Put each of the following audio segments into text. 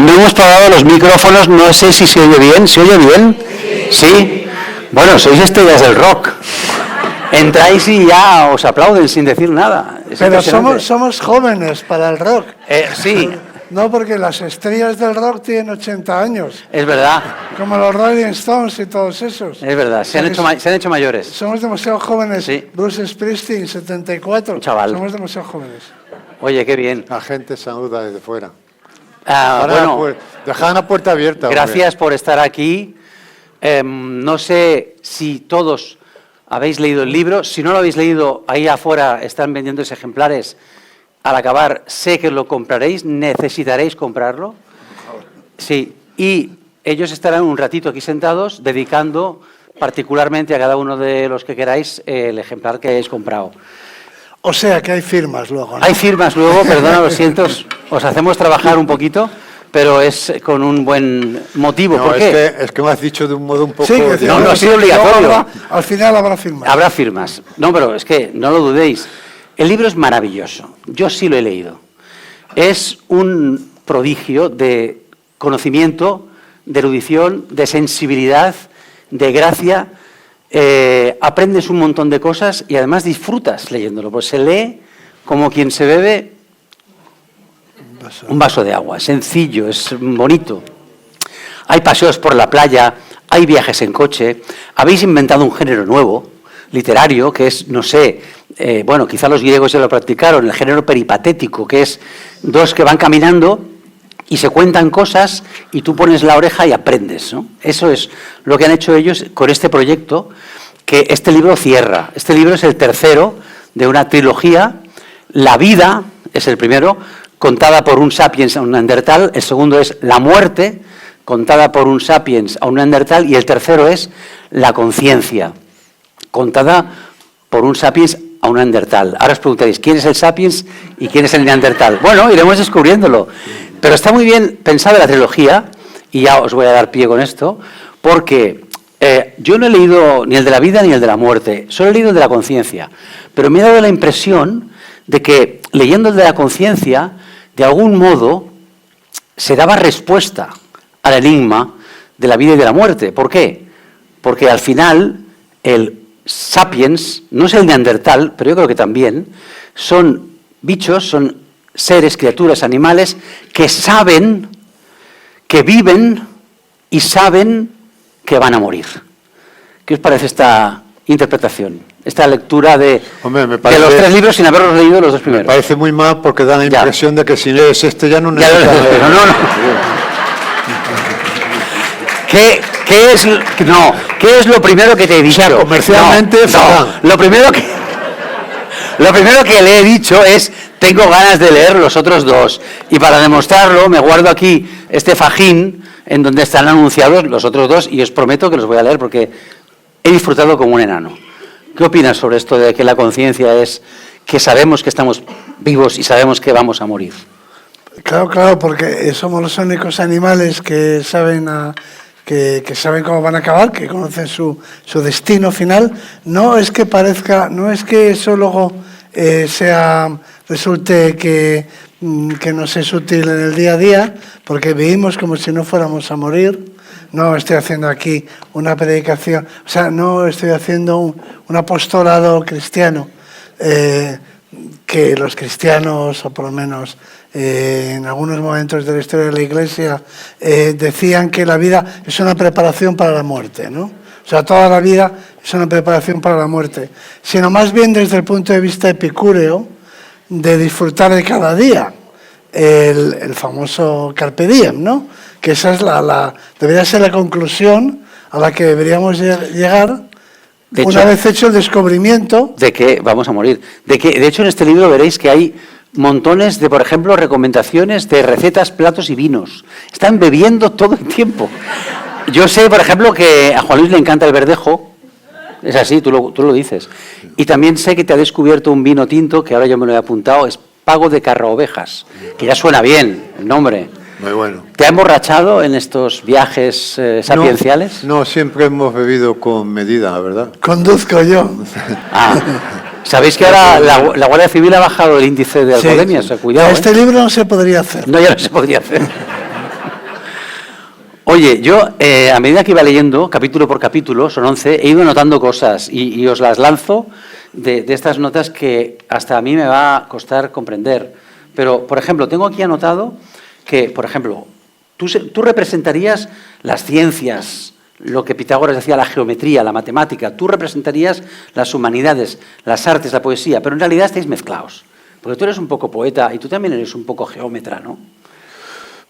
No hemos probado los micrófonos, no sé si se oye bien. ¿Se oye bien? Sí. Bueno, sois estrellas del rock. Entráis y ya os aplauden sin decir nada. Pero somos jóvenes para el rock. Sí. No, porque las estrellas del rock tienen 80 años. Es verdad. Como los Rolling Stones y todos esos. Es verdad, se han hecho mayores. Somos demasiado jóvenes. Sí. Bruce Springsteen, 74. Chaval. Somos demasiado jóvenes. Oye, qué bien. La gente saluda desde fuera. Bueno, dejaban la puerta abierta. Gracias por estar aquí. No sé si todos habéis leído el libro. Si no lo habéis leído, ahí afuera están vendiendo ejemplares. Al acabar, sé que lo compraréis, necesitaréis comprarlo. Sí, y ellos estarán un ratito aquí sentados, dedicando particularmente a cada uno de los que queráis el ejemplar que hayáis comprado. O sea que hay firmas luego, ¿no? Hay firmas luego, perdona, lo siento, os hacemos trabajar un poquito, pero es con un buen motivo. No, ¿por qué? Es que me has dicho de un modo un poco... Sí, que no ha sido obligatorio. Al final habrá firmas. Habrá firmas. No, pero es que no lo dudéis. El libro es maravilloso. Yo sí lo he leído. Es un prodigio de conocimiento, de erudición, de sensibilidad, de gracia. Aprendes un montón de cosas y además disfrutas leyéndolo. Pues se lee como quien se bebe un vaso de agua. Sencillo, es bonito. Hay paseos por la playa, hay viajes en coche. Habéis inventado un género nuevo, literario, que es, no sé, bueno, quizá los griegos ya lo practicaron, el género peripatético, que es dos que van caminando y se cuentan cosas y tú pones la oreja y aprendes, ¿no? Eso es lo que han hecho ellos con este proyecto, que este libro cierra. Este libro es el tercero de una trilogía. La vida es el primero, contada por un sapiens a un neandertal. El segundo es la muerte, contada por un sapiens a un neandertal. Y el tercero es la conciencia, contada por un sapiens a un neandertal. Ahora os preguntaréis, ¿quién es el sapiens y quién es el neandertal? Bueno, iremos descubriéndolo. Pero está muy bien pensada la trilogía, y ya os voy a dar pie con esto, porque yo no he leído ni el de la vida ni el de la muerte, solo he leído el de la conciencia. Pero me ha dado la impresión de que, leyendo el de la conciencia, de algún modo se daba respuesta al enigma de la vida y de la muerte. ¿Por qué? Porque al final el sapiens, no es el neandertal, pero yo creo que también, son bichos, son seres, criaturas, animales que saben, que viven y saben que van a morir. ¿Qué os parece esta interpretación? Esta lectura de los tres libros sin haberlos leído los dos primeros. Me parece muy mal porque da la impresión de que si lees este ya no necesitas leer. No. ¿Qué es lo primero que te he dicho? O sea, comercialmente, Lo primero que le he dicho es, tengo ganas de leer los otros dos. Y para demostrarlo, me guardo aquí este fajín en donde están anunciados los otros dos y os prometo que los voy a leer porque he disfrutado como un enano. ¿Qué opinas sobre esto de que la conciencia es que sabemos que estamos vivos y sabemos que vamos a morir? Claro, porque somos los únicos animales que saben que saben cómo van a acabar, que conocen su destino final. No es que eso luego resulte que nos es útil en el día a día, porque vivimos como si no fuéramos a morir. No estoy haciendo aquí una predicación, o sea, no estoy haciendo un apostolado cristiano, que los cristianos, o por lo menos en algunos momentos de la historia de la Iglesia, decían que la vida es una preparación para la muerte, ¿no? O sea, toda la vida es una preparación para la muerte, sino más bien desde el punto de vista epicúreo, de disfrutar de cada día, el famoso carpe diem, ¿no? Que esa es debería ser la conclusión a la que deberíamos llegar una vez hecho el descubrimiento de que vamos a morir. De hecho, en este libro veréis que hay montones de, por ejemplo, recomendaciones de recetas, platos y vinos. Están bebiendo todo el tiempo. Yo sé, por ejemplo, que a Juan Luis le encanta el verdejo. Es así, tú lo dices. Y también sé que te ha descubierto un vino tinto, que ahora yo me lo he apuntado, es Pago de Carraovejas, que ya suena bien el nombre. Muy bueno. ¿Te ha emborrachado en estos viajes sapienciales? No, siempre hemos bebido con medida, ¿verdad? Conduzco yo. ¿Sabéis que ahora la Guardia Civil ha bajado el índice de alcoholemia? Sí. O sea, cuidado. Este libro no se podría hacer. No, ya no se podría hacer. Oye, yo a medida que iba leyendo, capítulo por capítulo, son 11, he ido anotando cosas y os las lanzo de estas notas que hasta a mí me va a costar comprender. Pero, por ejemplo, tengo aquí anotado que, por ejemplo, tú representarías las ciencias, lo que Pitágoras decía, la geometría, la matemática, tú representarías las humanidades, las artes, la poesía, pero en realidad estáis mezclados. Porque tú eres un poco poeta y tú también eres un poco geómetra, ¿no?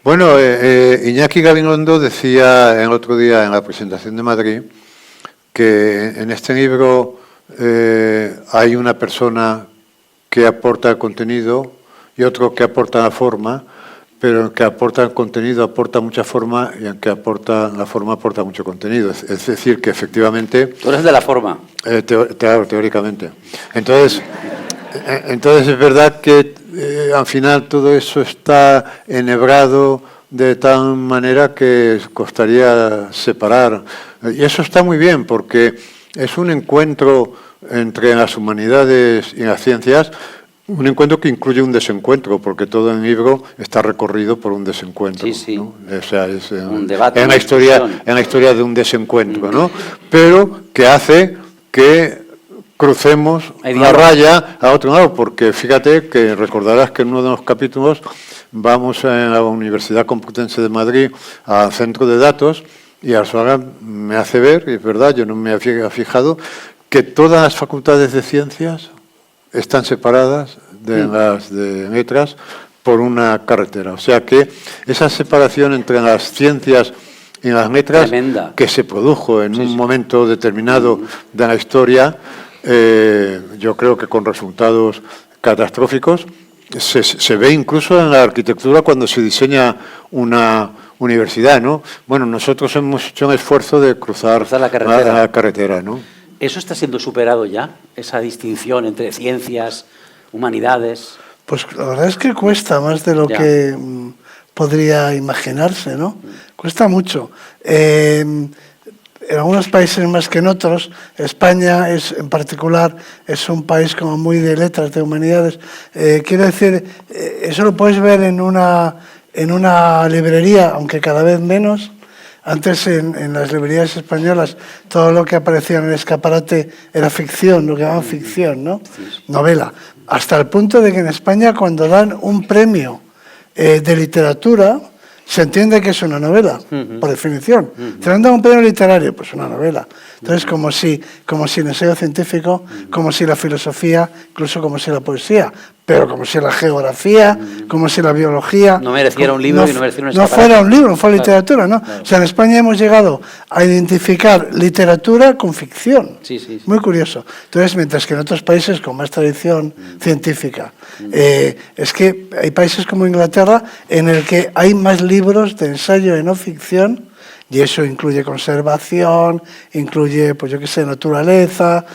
Bueno, Iñaki Gabilondo decía el otro día en la presentación de Madrid que en este libro hay una persona que aporta el contenido y otro que aporta la forma, pero el que aporta el contenido aporta mucha forma y el que aporta la forma aporta mucho contenido. Es decir, que efectivamente... Tú eres de la forma. Claro, teóricamente. Entonces es verdad que al final todo eso está enhebrado de tal manera que costaría separar. Y eso está muy bien porque es un encuentro entre las humanidades y las ciencias, un encuentro que incluye un desencuentro, porque todo el libro está recorrido por un desencuentro. Sí, sí. ¿no? O sea, es un debate, en la historia de un desencuentro, ¿no? Pero que hace que crucemos la raya a otro lado, porque fíjate que recordarás que en uno de los capítulos vamos a la Universidad Complutense de Madrid al centro de datos y Arzuaga me hace ver, y es verdad, yo no me había fijado, que todas las facultades de ciencias están separadas de las de letras por una carretera. O sea que esa separación entre las ciencias y las letras, tremenda, que se produjo en un momento determinado de la historia, yo creo que con resultados catastróficos, se ve incluso en la arquitectura cuando se diseña una universidad, ¿no? Bueno, nosotros hemos hecho un esfuerzo de cruzar la carretera, ¿no? ¿Eso está siendo superado ya, esa distinción entre ciencias, humanidades? Pues la verdad es que cuesta más de lo que podría imaginarse, ¿no? Cuesta mucho. En algunos países más que en otros, España en particular es un país como muy de letras, de humanidades. Quiero decir, eso lo puedes ver en una librería, aunque cada vez menos. Antes en las librerías españolas todo lo que aparecía en el escaparate era ficción, lo que llamaban ficción, ¿no? Novela. Hasta el punto de que en España cuando dan un premio de literatura, se entiende que es una novela, por definición. Te han dado un premio literario, pues una novela. Entonces, como si el ensayo científico, como si la filosofía, incluso como si la poesía, pero como si la geografía, como si la biología... No mereciera un libro y no mereciera un escaparate. No fuera un libro, no fuera literatura, ¿no? Claro. O sea, en España hemos llegado a identificar literatura con ficción. Sí. Muy curioso. Entonces, mientras que en otros países con más tradición científica, es que hay países como Inglaterra en el que hay más libros de ensayo de no ficción, y eso incluye conservación, incluye, pues yo qué sé, naturaleza,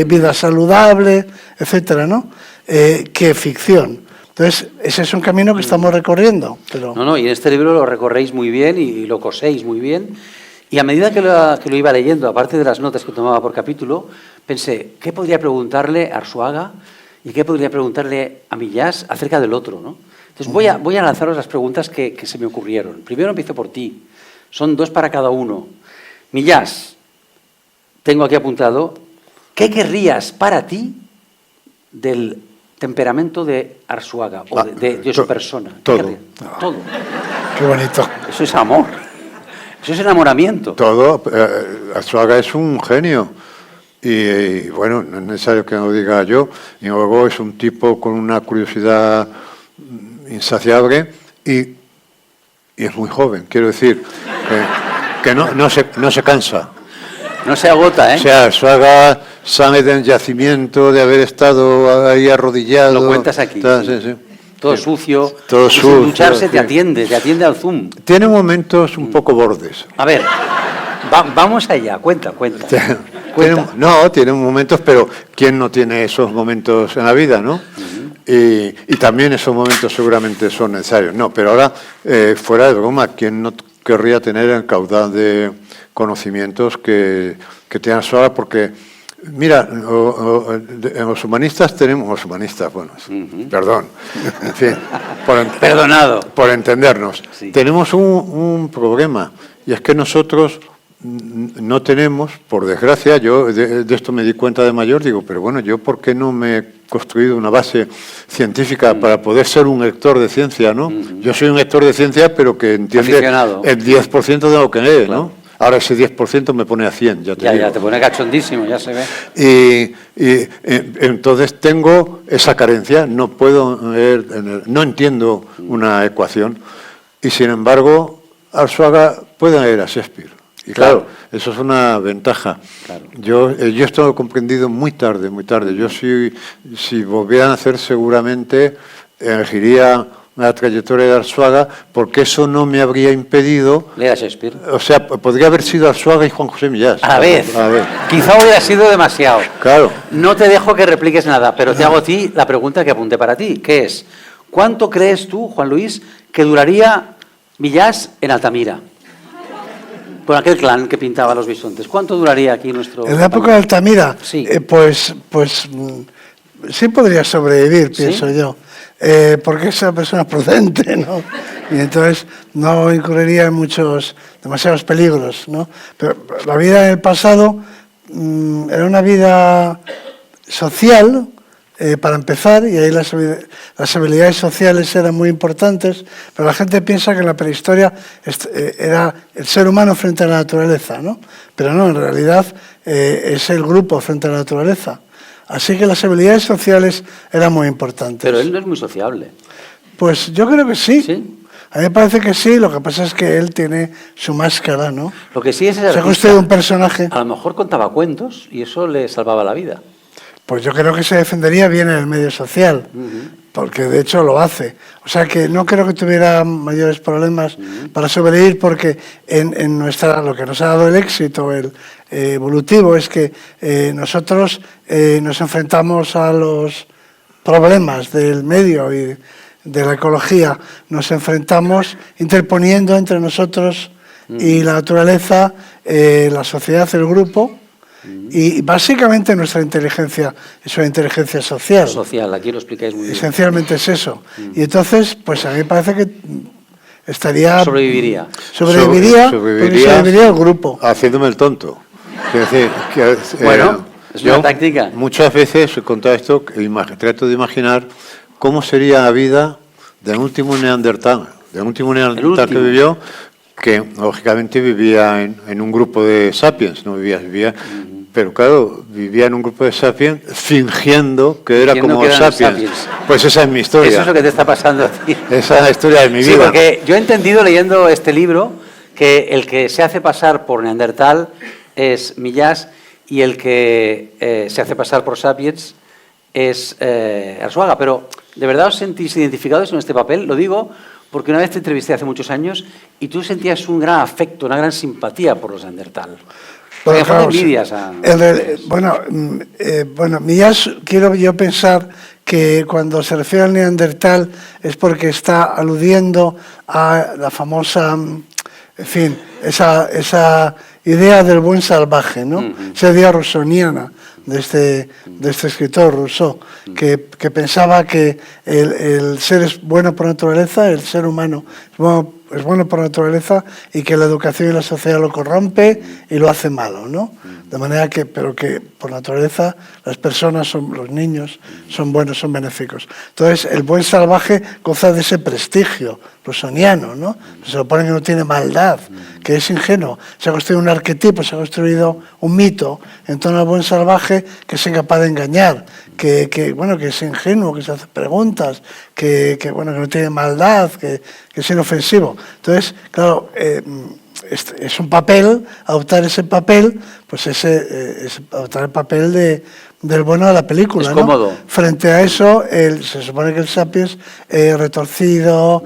vida saludable, etcétera, ¿no? Que ficción. Entonces, ese es un camino que estamos recorriendo. Pero... No, y en este libro lo recorréis muy bien y lo coséis muy bien. Y a medida que lo iba leyendo, aparte de las notas que tomaba por capítulo, pensé, ¿qué podría preguntarle a Arzuaga y qué podría preguntarle a Millás acerca del otro, ¿no? Entonces voy a lanzaros las preguntas que se me ocurrieron. Primero empiezo por ti. Son 2 para cada uno. Millás, tengo aquí apuntado, ¿qué querrías para ti del temperamento de Arzuaga o de su persona? Todo. Todo. Qué bonito. Eso es amor. Eso es enamoramiento. Todo. Arzuaga es un genio. Y bueno, no es necesario que lo diga yo. Y luego es un tipo con una curiosidad insaciable y es muy joven. Quiero decir que no se cansa. No se agota, ¿eh? O sea, Arzuaga sale del yacimiento de haber estado ahí arrodillado. Lo cuentas aquí. Sí. Todo sucio. Todo y sucio. Sin ducharse te atiende al Zoom. Tiene momentos un poco bordes. A ver, vamos allá, cuenta. Tiene momentos, pero ¿quién no tiene esos momentos en la vida, no? Y también esos momentos seguramente son necesarios. No, pero ahora, fuera de broma, ¿quién no querría tener el caudal de conocimientos que tiene Arzuaga? Porque, mira, en los humanistas tenemos... Perdón. En fin, Perdonado. Por entendernos. Sí. Tenemos un problema, Y es que nosotros no tenemos, por desgracia, yo de esto me di cuenta de mayor, digo, pero bueno, yo ¿por qué no me he construido una base científica para poder ser un lector de ciencia, ¿no? Yo soy un lector de ciencia, pero que entiende aficionado. el 10% de lo que lee, ¿no? Ahora ese 10% me pone a 100, ya te digo. Ya te pone cachondísimo, ya se ve. Y entonces tengo esa carencia, no puedo leer, no entiendo una ecuación, y sin embargo Arzuaga puede leer a Shakespeare. Y claro, eso es una ventaja. Claro. Yo esto lo he comprendido muy tarde. Yo si volviera a nacer seguramente elegiría la trayectoria de Arzuaga, porque eso no me habría impedido... Leer a Shakespeare. O sea, podría haber sido Arzuaga y Juan José Millás. A la vez. Quizá hubiera sido demasiado. Claro. No te dejo que repliques nada, pero te hago a ti la pregunta que apunté para ti, que es, ¿cuánto crees tú, Juan Luis, que duraría Millás en Altamira? Con aquel clan que pintaba los bisontes. ¿Cuánto duraría aquí nuestro...? En la época de Altamira, sí. Pues sí podría sobrevivir, pienso ¿Sí? yo. Porque es una persona prudente, ¿no? Y entonces no incurriría en demasiados peligros, ¿no? Pero la vida en el pasado era una vida social, para empezar, y ahí las habilidades sociales eran muy importantes, pero la gente piensa que en la prehistoria era el ser humano frente a la naturaleza, ¿no? Pero no, en realidad es el grupo frente a la naturaleza. Así que las habilidades sociales eran muy importantes. Pero él no es muy sociable. Pues yo creo que sí. ¿Sí? A mí me parece que sí, lo que pasa es que él tiene su máscara, ¿no? Lo que sí es... Se ha construido un personaje. A lo mejor contaba cuentos y eso le salvaba la vida. Pues yo creo que se defendería bien en el medio social, porque de hecho lo hace. O sea que no creo que tuviera mayores problemas para sobrevivir, porque en lo que nos ha dado el éxito evolutivo es que nosotros nos enfrentamos a los problemas del medio y de la ecología, nos enfrentamos interponiendo entre nosotros y la naturaleza, la sociedad, el grupo. Y básicamente nuestra inteligencia es una inteligencia social. Social, aquí lo explicáis muy bien. Esencialmente es eso. Y entonces, pues a mí me parece que estaría... Sobreviviría. Sobreviviría el grupo. Haciéndome el tonto. Es decir, bueno, es una táctica. Muchas veces, contado esto, trato de imaginar cómo sería la vida del último neandertal. Que vivió, que lógicamente vivía en un grupo de sapiens, no vivía, pero claro, vivía en un grupo de sapiens fingiendo que era como los sapiens. Pues esa es mi historia. Eso es lo que te está pasando a ti. Esa es la historia de mi vida. Sí, porque yo he entendido leyendo este libro que el que se hace pasar por neandertal es Millás y el que se hace pasar por sapiens es Arzuaga. Pero, ¿de verdad os sentís identificados en este papel? Lo digo porque una vez te entrevisté hace muchos años y tú sentías un gran afecto, una gran simpatía por los neandertal. Bueno, claro, envidias bueno, Millás, quiero yo pensar que cuando se refiere al neandertal es porque está aludiendo a la famosa, en fin, esa idea del buen salvaje, ¿no? Esa idea rusoniana de este escritor Rousseau, que pensaba que el ser es bueno por naturaleza, el ser humano es bueno por naturaleza y que la educación y la sociedad lo corrompe y lo hace malo, ¿no? De manera pero que por naturaleza las personas, los niños, son buenos, son benéficos. Entonces, el buen salvaje goza de ese prestigio rusoniano, ¿no? Se supone que no tiene maldad, que es ingenuo. Se ha construido un arquetipo, se ha construido un mito en torno al buen salvaje que es incapaz de engañar, que es ingenuo, que se hace preguntas, que no tiene maldad, que es inofensivo. Entonces, claro, es un papel, adoptar ese papel, pues es adoptar el papel del bueno de la película, es ¿no? cómodo. Frente a eso, se supone que el sapiens retorcido,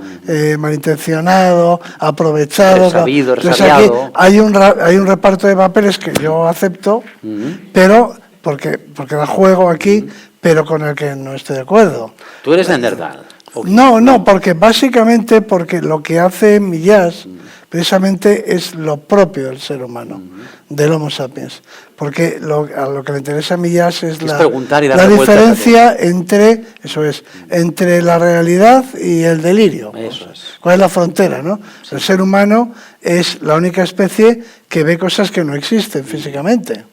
malintencionado, aprovechado. Resabido, Entonces aquí hay un reparto de papeles que yo acepto, pero porque da juego aquí, pero con el que no estoy de acuerdo. Tú eres neandertal. No, porque básicamente lo que hace Millás, precisamente es lo propio del ser humano, del Homo sapiens. Porque a lo que le interesa a Millás es la diferencia entre la realidad y el delirio. Eso es. ¿Cuál es la frontera, no? Sí. El ser humano es la única especie que ve cosas que no existen físicamente.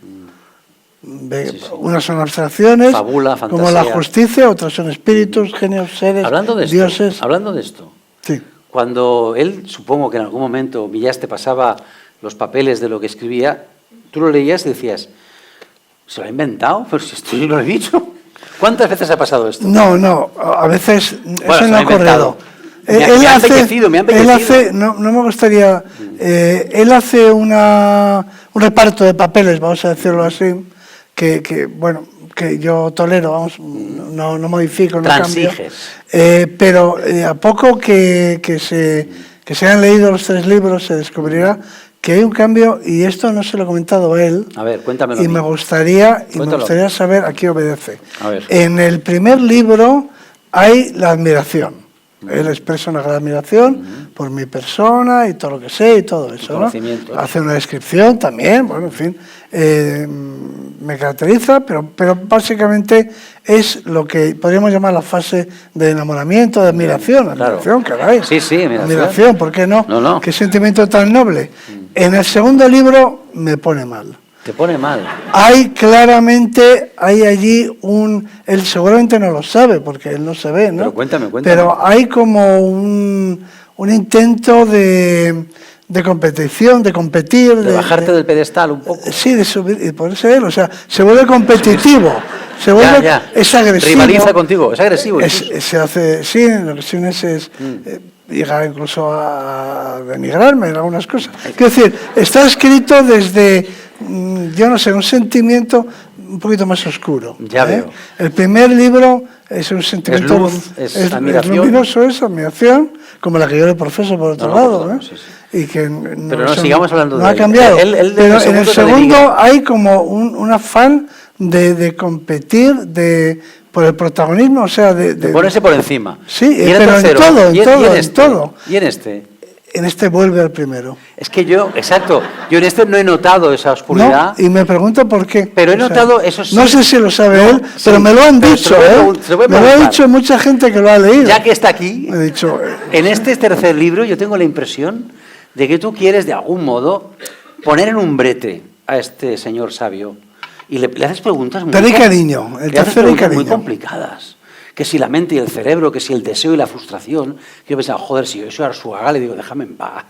Unas son abstracciones, fabula, fantasía, como la justicia, otras son espíritus, genios, seres, dioses. Hablando de esto, sí. Cuando él, supongo que en algún momento Millás te pasaba los papeles de lo que escribía, tú lo leías y decías, ¿se lo ha inventado? Pero si esto yo lo he dicho. ¿Cuántas veces ha pasado esto? No, a veces eso no ha ocurrido. Me ha embellecido. No me gustaría... él hace un reparto de papeles, vamos a decirlo así, que yo tolero, vamos, no modifico, no cambio. Pero a poco que se han leído los 3 libros se descubrirá que hay un cambio, y esto no se lo he comentado a él. A ver, cuéntamelo. Y me gustaría saber a qué obedece. A ver. En el primer libro hay la admiración. Él expresa una gran admiración por mi persona y todo lo que sé y todo eso, ¿no? Hace una descripción también, bueno, en fin, me caracteriza, pero básicamente es lo que podríamos llamar la fase de enamoramiento, de admiración. Admiración, caray. Sí, admiración, ¿por qué no? No. Qué sentimiento tan noble. En el segundo libro me pone mal. Te pone mal. Hay allí él seguramente no lo sabe, porque él no se ve, ¿no? Pero cuéntame. Pero hay como un intento de competición, de competir. De bajarte del pedestal un poco. Sí, de subir y ponerse él, o sea, se vuelve competitivo. Se vuelve, es agresivo. Rivaliza contigo, es agresivo. Se hace, sí, en ocasiones llega incluso a denigrarme en algunas cosas. Quiero decir, está escrito desde, yo no sé, un sentimiento un poquito más oscuro. Ya veo. El primer libro es un sentimiento... Es luz, es admiración. Es luminoso, es admiración, como la que yo le profeso por otro lado. Sí. Y que pero no sigamos hablando de no ha cambiado. Pero en el segundo hay como un afán de competir, por el protagonismo, o sea, de ponerse por encima. Sí, pero en todo. ¿Y en este? En este vuelve al primero. Es que yo en este no he notado esa oscuridad. No, y me pregunto por qué. Pero he notado, eso sí. No sé si lo sabe él, pero me lo han dicho, me lo ha dicho mucha gente que lo ha leído. Ya que está aquí, me he dicho, en este tercer libro yo tengo la impresión de que tú quieres, de algún modo, poner en un brete a este señor sabio. Y le haces preguntas muy complicadas. Que si la mente y el cerebro, que si el deseo y la frustración. Yo pensaba, joder, si yo soy Arzuaga, le digo, déjame en paz.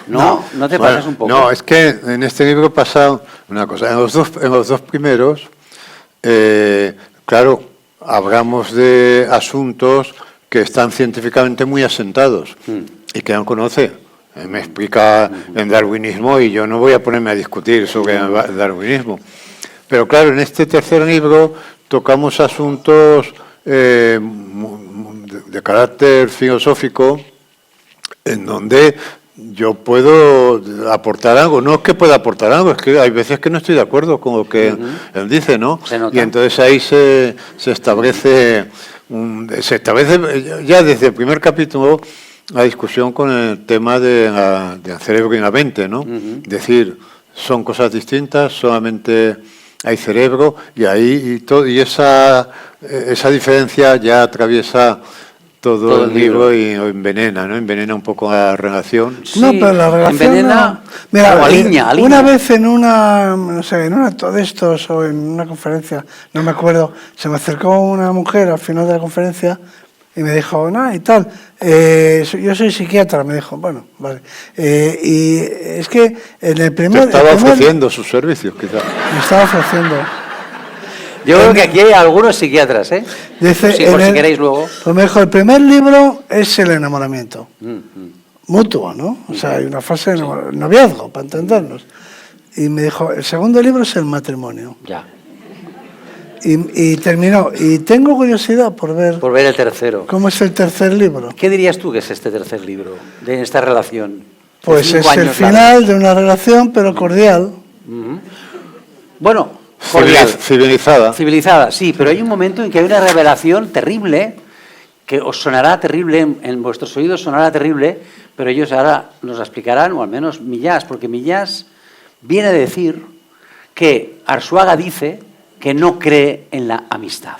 ¿No te pasas un poco? No, es que en este libro pasa una cosa. En los dos primeros, claro, hablamos de asuntos que están científicamente muy asentados y que no conoce. Me explica en darwinismo y yo no voy a ponerme a discutir sobre darwinismo. Pero claro, en este tercer libro tocamos asuntos de carácter filosófico en donde yo puedo aportar algo. No es que pueda aportar algo, es que hay veces que no estoy de acuerdo con lo que él dice, ¿no? Y entonces ahí se establece ya desde el primer capítulo la discusión con el tema del cerebro y la mente, ¿no? Es decir, son cosas distintas, solamente hay cerebro y ahí y esa diferencia ya atraviesa todo el libro y lo envenena, ¿no? Envenena un poco la relación. Sí, no, pero la relación envenena. Mira, alinea. Una vez en un acto de estos o en una conferencia, no me acuerdo, se me acercó una mujer al final de la conferencia y me dijo, y tal, yo soy psiquiatra, me dijo, bueno, vale. Y es que en el primer... Te estaba ofreciendo sus servicios, quizás. Me estaba ofreciendo. Yo creo que aquí hay algunos psiquiatras, ¿eh? Dice, sí, por si queréis luego. Pues me dijo, el primer libro es el enamoramiento. Mutuo, ¿no? O sea, hay una fase de noviazgo, para entendernos. Y me dijo, el segundo libro es el matrimonio. Ya. Y terminó. Y tengo curiosidad por ver el tercero. ¿Cómo es el tercer libro? ¿Qué dirías tú que es este tercer libro, de esta relación? Pues es el final de una relación, pero cordial. Bueno, cordial. Civilizada. Civilizada, sí, pero hay un momento en que hay una revelación terrible, que os sonará terrible, en vuestros oídos sonará terrible, Pero ellos ahora nos explicarán, o al menos Millás, porque Millás viene a decir que Arzuaga dice que no cree en la amistad.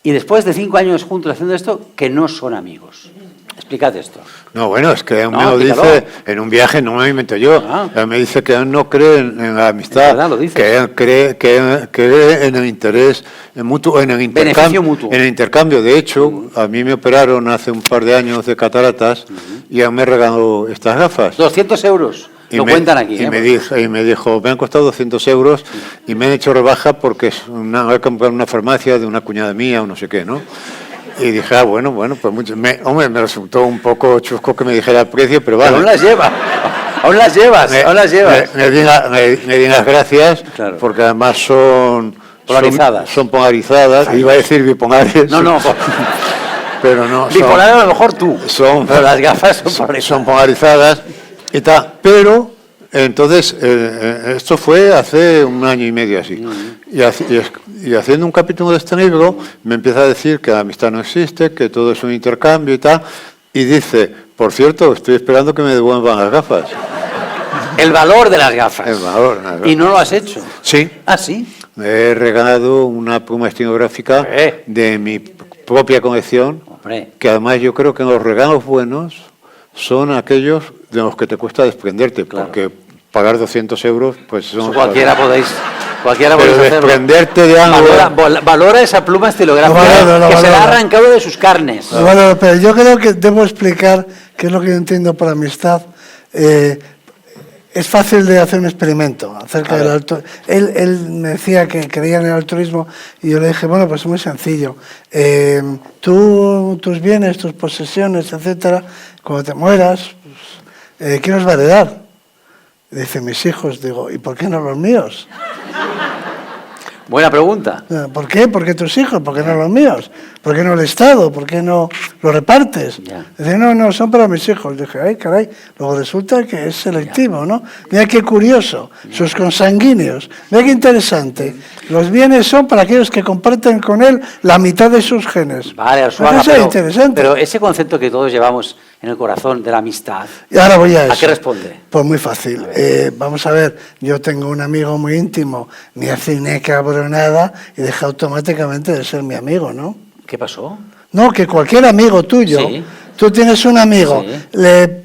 Y después de 5 años juntos haciendo esto, que no son amigos. Explícate esto. No, bueno, es que me lo explícalo. dice en un viaje, no me lo invento yo. Él me dice que él no cree en la amistad, verdad, lo dice. que él cree en el interés mutuo, en el Beneficio mutuo. En el intercambio. De hecho, a mí me operaron hace un par de años de cataratas y él me regaló estas gafas. 200 euros. Lo cuentan aquí. Y me dijo, me han costado 200 euros y me han hecho rebaja porque voy a comprar una farmacia de una cuñada mía o no sé qué, ¿no? Y dije, bueno, pues mucho. Me resultó un poco chusco que me dijera el precio, pero vale. Pero aún las lleva. Aún las llevas. Me di las gracias, claro. Porque además son polarizadas. Son polarizadas. Ay. Iba a decir bipolares. No. Pero no. Bipolar a lo mejor tú. Pero las gafas son polarizadas. Son polarizadas y tal. Pero entonces, esto fue hace 1 año y medio así. Y haciendo un capítulo de este libro, me empieza a decir que la amistad no existe, que todo es un intercambio y tal. Y dice, por cierto, estoy esperando que me devuelvan las gafas. El valor de las gafas. El valor de las gafas. ¿Y no lo has hecho? Sí. ¿Ah, sí? He regalado una pluma estilográfica de mi propia colección, que además yo creo que los regalos buenos son aquellos de los que te cuesta desprenderte, claro. Porque pagar 200 euros, pues son... Eso cualquiera podéis pero hacerlo. Desprenderte de algo... Valora esa pluma estilográfica que se la ha arrancado de sus carnes. Bueno, pero yo creo que debo explicar qué es lo que yo entiendo por amistad. Es fácil de hacer un experimento acerca del altruismo. Él me decía que creía en el altruismo y yo le dije, bueno, pues es muy sencillo. Tú, tus bienes, tus posesiones, etcétera, cuando te mueras, pues, ¿quién os va a heredar? Dice, mis hijos. Digo, ¿y por qué no los míos? Buena pregunta. ¿Por qué? ¿Por qué tus hijos? ¿Por qué no los míos? ¿Por qué no el Estado? ¿Por qué no lo repartes? Dice, no, son para mis hijos. Dije, ay, caray, luego resulta que es selectivo, ¿no? Mira qué curioso, sus consanguíneos. Mira qué interesante. Los bienes son para aquellos que comparten con él la mitad de sus genes. Vale, Arzuaga, pero ese concepto que todos llevamos en el corazón de la amistad, y ahora voy a eso. ¿A qué responde? Pues muy fácil. Vamos a ver, yo tengo un amigo muy íntimo, ni hace ni cabronada, y deja automáticamente de ser mi amigo, ¿no? ¿Qué pasó? No, que cualquier amigo tuyo, sí. Tú tienes un amigo, sí.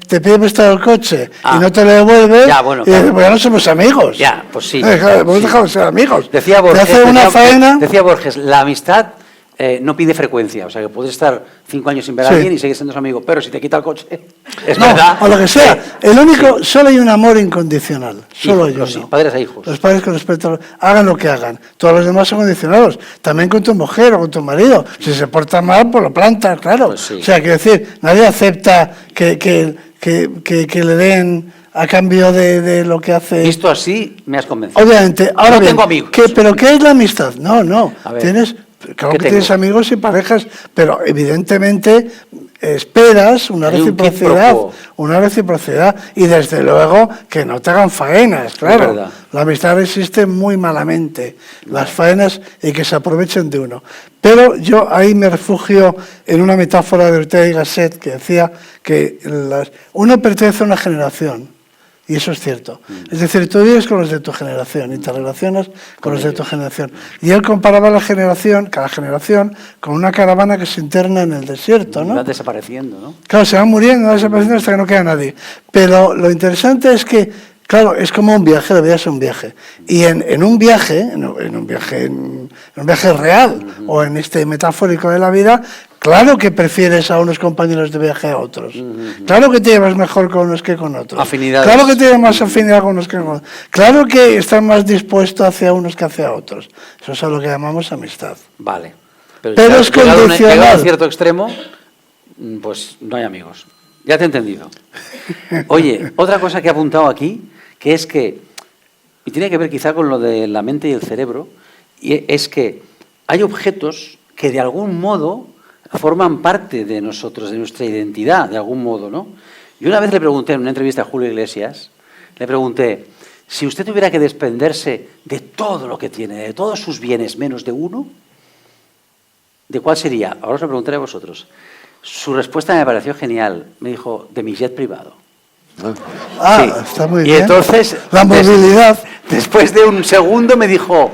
Te pide prestado el coche y no te lo devuelve, bueno, y dices, pues ya no somos amigos. Ya, pues sí. Hemos dejado de ser amigos. Decía Borges, te hace una faena. Decía Borges, la amistad no pide frecuencia, o sea que puedes estar 5 años sin ver a alguien y seguir siendo su amigo, pero si te quita el coche, es verdad. O lo que sea, el único, solo hay un amor incondicional, solo hay uno. Sí, padres a hijos. Los padres con respecto a hagan lo que hagan, todos los demás son condicionados, también con tu mujer o con tu marido, si se porta mal, pues lo plantas, claro. Pues sí. O sea, quiero decir, nadie acepta que le den a cambio de lo que hace. Visto así, me has convencido. Obviamente, ahora no bien, tengo amigos. ¿pero qué es la amistad? No, tienes... Claro que tengo? tienes amigos y parejas, pero evidentemente esperas una reciprocidad y desde luego que no te hagan faenas, claro. La amistad existe muy malamente, las faenas y que se aprovechen de uno. Pero yo ahí me refugio en una metáfora de Ortega y Gasset que decía que uno pertenece a una generación. Y eso es cierto. Es decir, tú vives con los de tu generación y te relacionas con los de tu generación. Y él comparaba cada generación, con una caravana que se interna en el desierto, ¿no? Va desapareciendo, ¿no? Claro, se van muriendo, desapareciendo hasta que no queda nadie. Pero lo interesante es que, claro, es como un viaje, la vida es un viaje. Y en un viaje real, o en este metafórico de la vida, claro que prefieres a unos compañeros de viaje a otros. Claro que te llevas mejor con unos que con otros. Afinidades. Claro que tienes más afinidad con unos que con otros. Claro que estás más dispuesto hacia unos que hacia otros. Eso es a lo que llamamos amistad. Vale. Pero es condicional. Llegado a cierto extremo, pues no hay amigos. Ya te he entendido. Oye, otra cosa que he apuntado aquí, que es que, y tiene que ver quizá con lo de la mente y el cerebro, y es que hay objetos que de algún modo forman parte de nosotros, de nuestra identidad, de algún modo, ¿no? Yo una vez le pregunté en una entrevista a Julio Iglesias, le pregunté, si usted tuviera que desprenderse de todo lo que tiene, de todos sus bienes, menos de uno, ¿de cuál sería? Ahora os lo preguntaré a vosotros. Su respuesta me pareció genial. Me dijo, de mi jet privado. Ah, Sí. está muy Y bien. entonces, La movilidad. después de un segundo me dijo,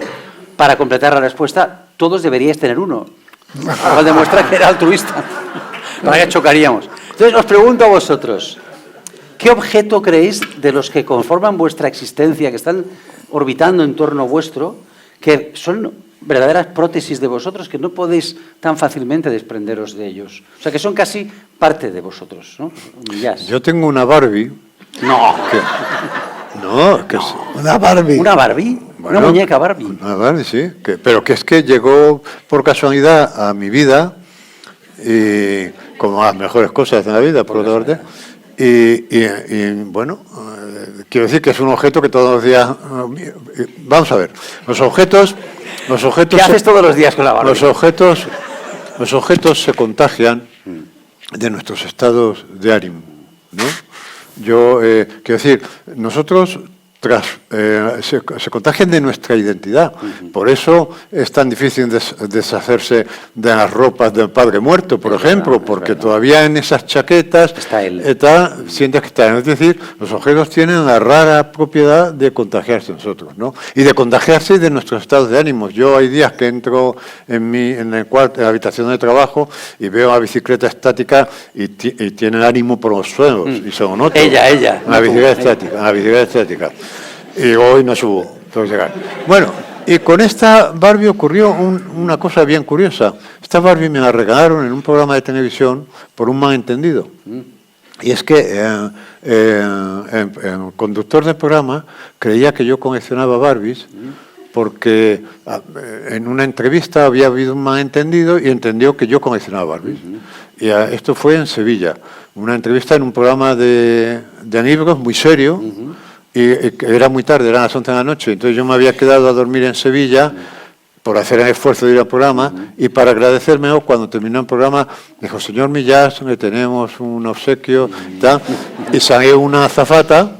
para completar la respuesta, todos deberíais tener uno. Lo cual demuestra que era altruista. Vaya, chocaríamos. Entonces os pregunto a vosotros, ¿qué objeto creéis de los que conforman vuestra existencia, que están orbitando en torno vuestro, que son verdaderas prótesis de vosotros, que no podéis tan fácilmente desprenderos de ellos? O sea, que son casi parte de vosotros, ¿no? Jazz. Yo tengo una Barbie. No. Que es Una Barbie. ¿Una Barbie? Bueno, ¿Una muñeca Barbie? Una Barbie, sí. Pero que es que llegó por casualidad a mi vida, y como a las mejores cosas de la vida, por otra parte. Y bueno, quiero decir que es un objeto que todos los días... Vamos a ver, los objetos... ¿Qué haces todos los días con la Barbie? Los objetos se contagian de nuestros estados de ánimo, ¿no? Yo, quiero decir, nosotros se contagian de nuestra identidad. Por eso es tan difícil deshacerse de las ropas del padre muerto, por ejemplo, porque todavía en esas chaquetas sientes que está él. Es decir, los objetos tienen la rara propiedad de contagiarse de nosotros, ¿no? Y de contagiarse de nuestros estados de ánimos. Yo hay días que entro en la habitación de trabajo y veo la bicicleta estática y tiene el ánimo por los suelos, y se lo noto. Ella. La bicicleta estática. Y digo, hoy no subo, tengo que llegar. Bueno, y con esta Barbie ocurrió una cosa bien curiosa. Esta Barbie me la regalaron en un programa de televisión por un malentendido. Y es que el conductor del programa creía que yo coleccionaba Barbies porque en una entrevista había habido un malentendido y entendió que yo coleccionaba Barbies. Y esto fue en Sevilla, una entrevista en un programa de libros muy serio. Y era muy tarde, eran las 11 de la noche, entonces yo me había quedado a dormir en Sevilla por hacer el esfuerzo de ir al programa, y para agradecérmelo, cuando terminó el programa, dijo, señor Millás, le tenemos un obsequio, tal, y salió una azafata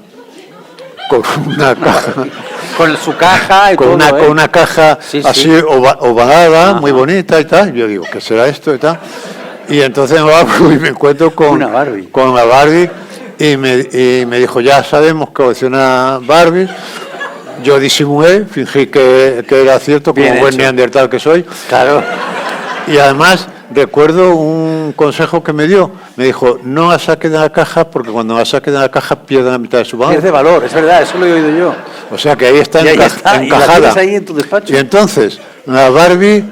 con una caja. Con su caja y con todo, con una caja así ovalada, muy bonita y tal. Y yo digo, ¿qué será esto y tal? Y entonces me encuentro con la Barbie. Y me dijo, ya sabemos que colecciona Barbies. Yo disimulé, fingí que era cierto, como buen neandertal que soy. Claro. Y además recuerdo un consejo que me dio. Me dijo, no la saque de la caja, porque cuando la saque de la caja pierde la mitad de su valor. Pierde valor, es verdad, eso lo he oído yo. O sea que ahí está encajada. Y la tienes ahí en tu despacho. Y entonces, la Barbie,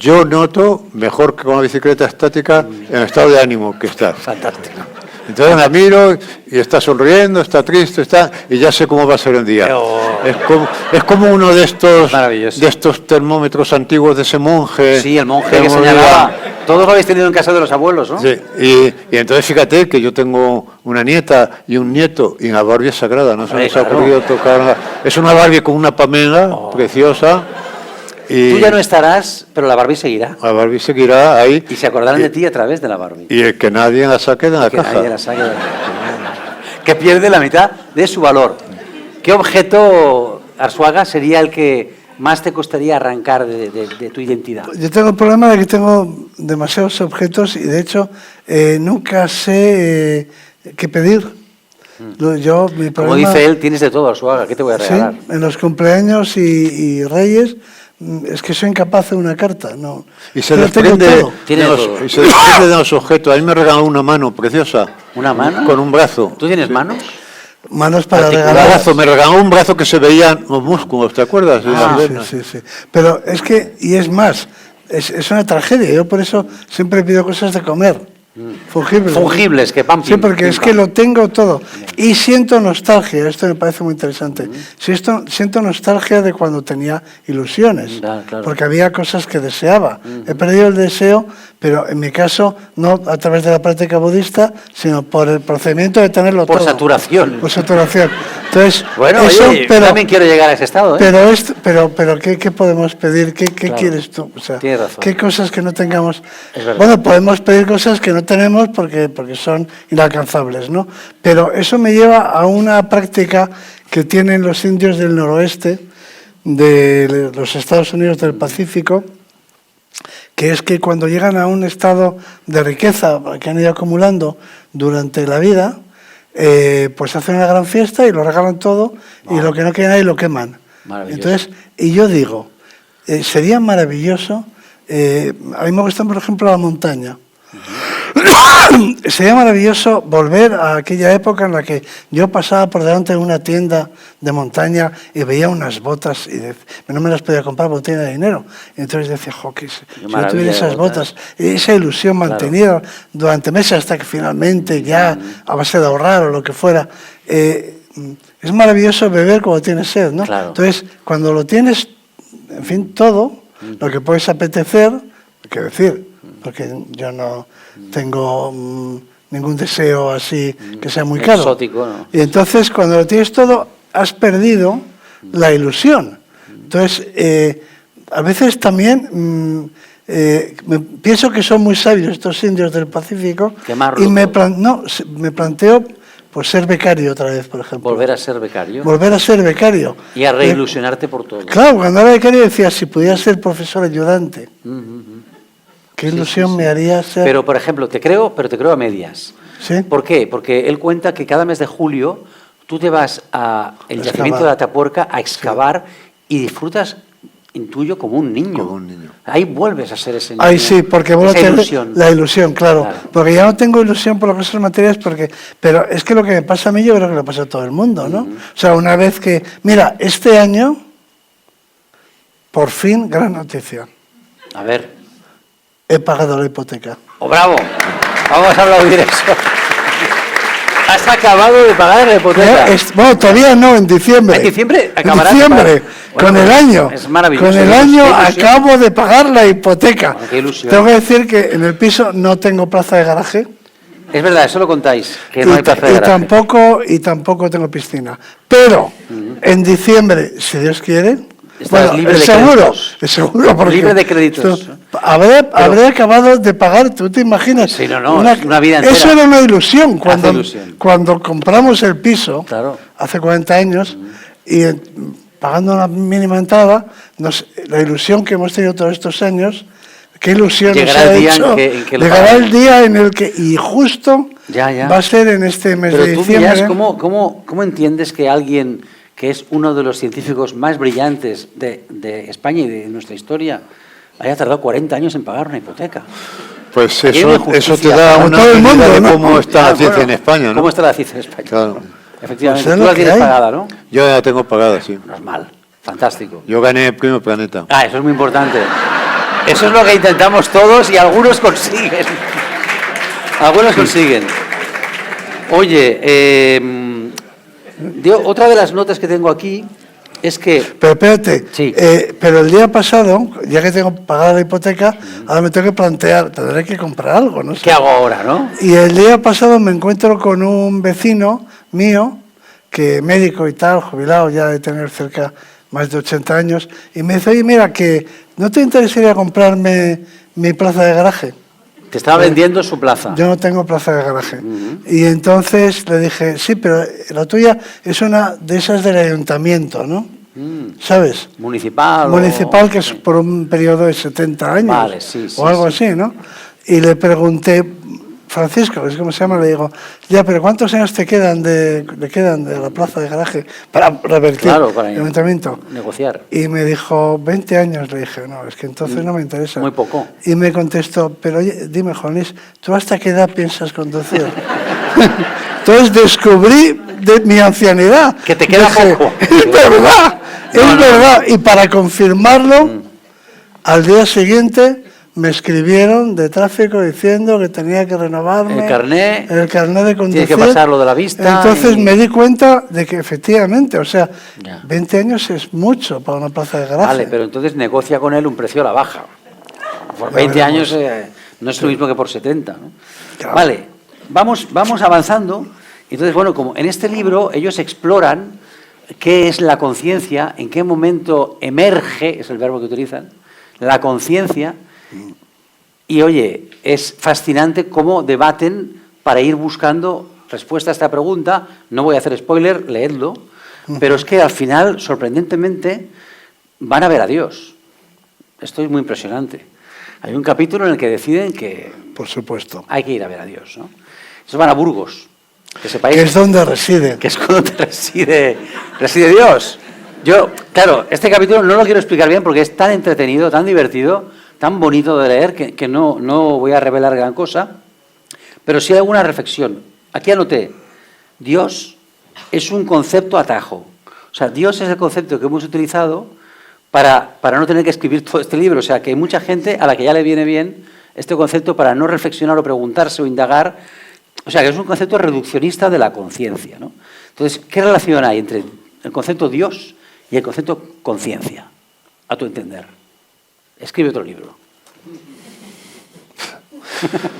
yo noto, mejor que con la bicicleta estática, en el estado de ánimo que está. Fantástico. Entonces la miro y está sonriendo, está triste, y ya sé cómo va a ser el día. Es como uno de estos termómetros antiguos de ese monje. Sí, el monje que señalaba. Todos lo habéis tenido en casa de los abuelos, ¿no? Sí, y entonces fíjate que yo tengo una nieta y un nieto, y la Barbie es sagrada, no se nos ha ocurrido tocarla. Es una Barbie con una Pamela preciosa. Y tú ya no estarás, pero la Barbie seguirá. La Barbie seguirá ahí. Y se acordarán de ti a través de la Barbie. Y que nadie la saque de la caja. Nadie la saque de la caja. Que pierde la mitad de su valor. ¿Qué objeto, Arzuaga, sería el que más te costaría arrancar de tu identidad? Yo tengo el problema de que tengo demasiados objetos y, de hecho, nunca sé qué pedir. Mi problema, como dice él, tienes de todo, Arzuaga. ¿Qué te voy a regalar? Sí, en los cumpleaños y Reyes... Es que soy incapaz de una carta, no. Y se desprende de los objetos. A mí me regaló una mano preciosa. ¿Una mano? Con un brazo. ¿Tú tienes manos? Manos para regalar. Me regaló un brazo que se veían los músculos, ¿te acuerdas? Sí. Pero es que, y es más, es una tragedia. Yo por eso siempre pido cosas de comer. Fungibles, que pan. Sí, porque es que lo tengo todo. Y siento nostalgia, esto me parece muy interesante. Siento nostalgia de cuando tenía ilusiones, claro. Porque había cosas que deseaba. He perdido el deseo, pero en mi caso, no a través de la práctica budista, sino por el procedimiento de tenerlo todo. Por saturación. Por saturación. Entonces, bueno, eso, yo también quiero llegar a ese estado, ¿eh? Pero ¿qué podemos pedir? ¿Qué quieres tú? O sea, tienes razón. ¿qué cosas que no tengamos? Bueno, podemos pedir cosas que no tenemos porque son inalcanzables, ¿no? Pero eso me lleva a una práctica que tienen los indios del noroeste de los Estados Unidos del Pacífico, que es que cuando llegan a un estado de riqueza que han ido acumulando durante la vida, pues hacen una gran fiesta y lo regalan todo, y lo que no queda ahí lo queman. Entonces, y yo digo, sería maravilloso, a mí me gusta, por ejemplo, la montaña. Sería maravilloso volver a aquella época en la que yo pasaba por delante de una tienda de montaña y veía unas botas y no me las podía comprar porque no tenía dinero. Y entonces decía, si yo tuviera esas botas, esa ilusión mantenida durante meses hasta que finalmente ya, a base de ahorrar o lo que fuera, es maravilloso beber cuando tienes sed, ¿no? Claro. Entonces, cuando lo tienes, en fin, todo, lo que puedes apetecer, qué decir, porque yo no tengo ningún deseo así que sea muy caro. Exótico, ¿no? Y entonces, cuando lo tienes todo, has perdido la ilusión. Entonces, a veces también pienso que son muy sabios estos indios del Pacífico. Quemarlo y me todo. planteo pues ser becario otra vez, por ejemplo. Volver a ser becario. Volver a ser becario. Y a reilusionarte por todo. Claro, cuando era becario decía, si pudiera ser profesor ayudante. Qué ilusión me haría ser... Pero, por ejemplo, te creo a medias. ¿Sí? ¿Por qué? Porque él cuenta que cada mes de julio tú te vas al yacimiento de Atapuerca a excavar y disfrutas, intuyo, como un niño. Como un niño. Ahí vuelves a ser ese niño. Ahí sí, porque vuelvo a tener ilusión. la ilusión, claro. Porque ya no tengo ilusión por las cosas materiales, pero es que lo que me pasa a mí yo creo que le pasa a todo el mundo, ¿no? O sea, una vez que... Mira, este año, por fin, gran noticia. A ver. He pagado la hipoteca. ¡Oh, bravo! Vamos a aplaudir eso. Has acabado de pagar la hipoteca. Bueno, todavía no, en diciembre. ¿En diciembre acabarás? En diciembre, con el año. Es maravilloso. Con el año acabo de pagar la hipoteca. Bueno, qué ilusión. Tengo que decir que en el piso no tengo plaza de garaje. Es verdad, eso lo contáis, que no hay plaza de garaje. Y tampoco tengo piscina. Pero en diciembre, si Dios quiere... Estás libre de créditos. créditos. Seguro, porque libre de créditos. Habré acabado de pagar, ¿tú te imaginas? Sí, no, es una vida entera. Eso era una ilusión. Hace ilusión. Cuando compramos el piso, claro, hace 40 años, y pagando una mínima entrada, la ilusión que hemos tenido todos estos años, qué ilusión nos ha hecho. Llegará el día en el que, y justo va a ser en este mes de diciembre. Pero tú miras cómo entiendes que alguien que es uno de los científicos más brillantes de España y de nuestra historia, haya tardado 40 años en pagar una hipoteca. Pues eso te da una idea de cómo está la ciencia en España, ¿no? ¿Cómo está la ciencia en España? Claro. Efectivamente, Pues tú la tienes pagada, ¿no? Yo ya la tengo pagada, sí. Normal, fantástico. Yo gané el Premio Planeta. Eso es muy importante. Eso es lo que intentamos todos y algunos consiguen. Algunos consiguen. Oye, otra de las notas que tengo aquí es que... Pero espérate, sí. Pero el día pasado, ya que tengo pagada la hipoteca, ahora me tengo que plantear, tendré que comprar algo, ¿no? ¿Qué hago ahora, no? Y el día pasado me encuentro con un vecino mío, que médico y tal, jubilado ya de tener cerca más de 80 años, y me dice, oye, mira, que ¿no te interesaría comprarme mi plaza de garaje? Te estaba vendiendo su plaza. Yo no tengo plaza de garaje. Y entonces le dije, sí, pero la tuya es una de esas del ayuntamiento, ¿no? ¿Sabes? Municipal. Municipal, que es por un periodo de 70 años. Vale, sí, o algo así, ¿no? Y le pregunté, Francisco, es como se llama, le digo, ya, pero ¿cuántos años le quedan de la plaza de garaje para revertir para el ayuntamiento? Negociar. Y me dijo, 20 años. Le dije, no, es que entonces no me interesa. Muy poco. Y me contestó, pero oye, dime, Juanis, ¿tú hasta qué edad piensas conducir? Entonces descubrí de mi ancianidad. Que te queda poco. Es verdad, verdad. Y para confirmarlo, al día siguiente me escribieron de tráfico diciendo que tenía que renovarme el carnet de conducir. Tienes que pasar lo de la vista. Entonces me di cuenta de que efectivamente, o sea, 20 años es mucho para una plaza de garaje. Vale, pero entonces negocia con él un precio a la baja. Por 20 años no es lo mismo que por 70, ¿no? Claro. Vale, vamos avanzando. Entonces, bueno, como en este libro ellos exploran qué es la conciencia, en qué momento emerge, es el verbo que utilizan, la conciencia. Y oye, es fascinante cómo debaten para ir buscando respuesta a esta pregunta. No voy a hacer spoiler, leedlo, pero es que al final, sorprendentemente, van a ver a Dios. Esto es muy impresionante. Hay un capítulo en el que deciden que Por supuesto. hay que ir a ver a Dios, ¿no? Entonces van a Burgos, que sepáis Que es donde reside. que es donde reside Dios. Yo, claro, este capítulo no lo quiero explicar bien porque es tan entretenido, tan divertido, tan bonito de leer que no voy a revelar gran cosa, pero sí alguna reflexión. Aquí anoté, Dios es un concepto atajo. O sea, Dios es el concepto que hemos utilizado para no tener que escribir todo este libro. O sea, que hay mucha gente a la que ya le viene bien este concepto para no reflexionar o preguntarse o indagar. O sea, que es un concepto reduccionista de la conciencia, ¿no? Entonces, ¿qué relación hay entre el concepto Dios y el concepto conciencia, a tu entender? Escribe otro libro.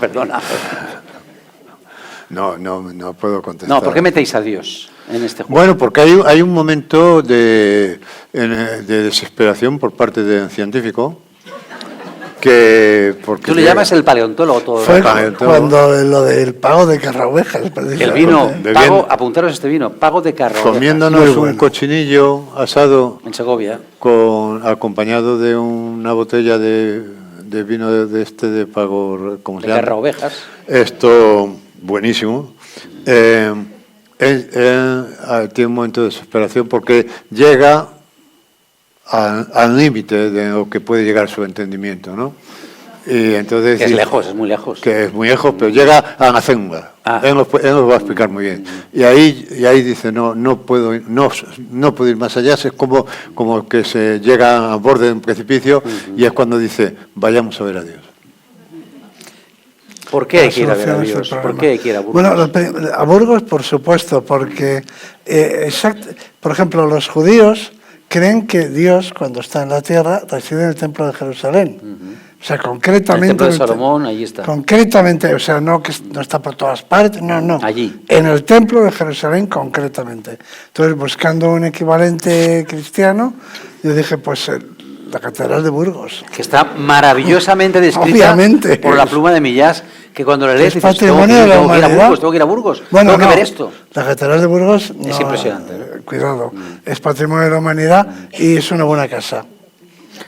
Perdona. No puedo contestar. No, ¿por qué metéis a Dios en este juego? Bueno, porque hay un momento de desesperación por parte del científico porque Tú le llamas el paleontólogo todo. Fue Paleontólogo. cuando lo del pago de carraovejas. El vino, de pago, bien. apuntaros este vino, pago de carro. comiéndonos Muy un bueno. cochinillo asado En Segovia. acompañado de una botella de vino de pago, ¿cómo se De llama? carro ovejas. Esto, buenísimo. Tiene un momento de desesperación porque llega al límite de lo que puede llegar su entendimiento, ¿no? Y entonces Que es lejos, es muy lejos. que es muy lejos, pero llega a Nacénga. Ah. Él nos va a explicar muy bien. Y ahí dice, no puedo ir más allá. Es como que se llega al borde de un precipicio y es cuando dice, vayamos a ver a Dios. ¿Por qué hay que ir a ver a soluciones del Dios? ¿Por problema. qué hay que ir a Burgos? Bueno, a Burgos, por supuesto, porque, por ejemplo, los judíos creen que Dios, cuando está en la tierra, reside en el Templo de Jerusalén. O sea, concretamente... El Templo de Salomón, allí está. Concretamente, o sea, no que no está por todas partes, no. Allí. En el Templo de Jerusalén, concretamente. Entonces, buscando un equivalente cristiano, yo dije, pues la Catedral de Burgos. Que está maravillosamente descrita Obviamente. por la pluma de Millás, que cuando le lees Es dices, patrimonio de la tengo que ir a humanidad. Burgos, tengo que ir a Burgos, Bueno, tengo que no, ver esto. La Catedral de Burgos no, impresionante, ¿no? Cuidado, es patrimonio de la humanidad y es una buena casa.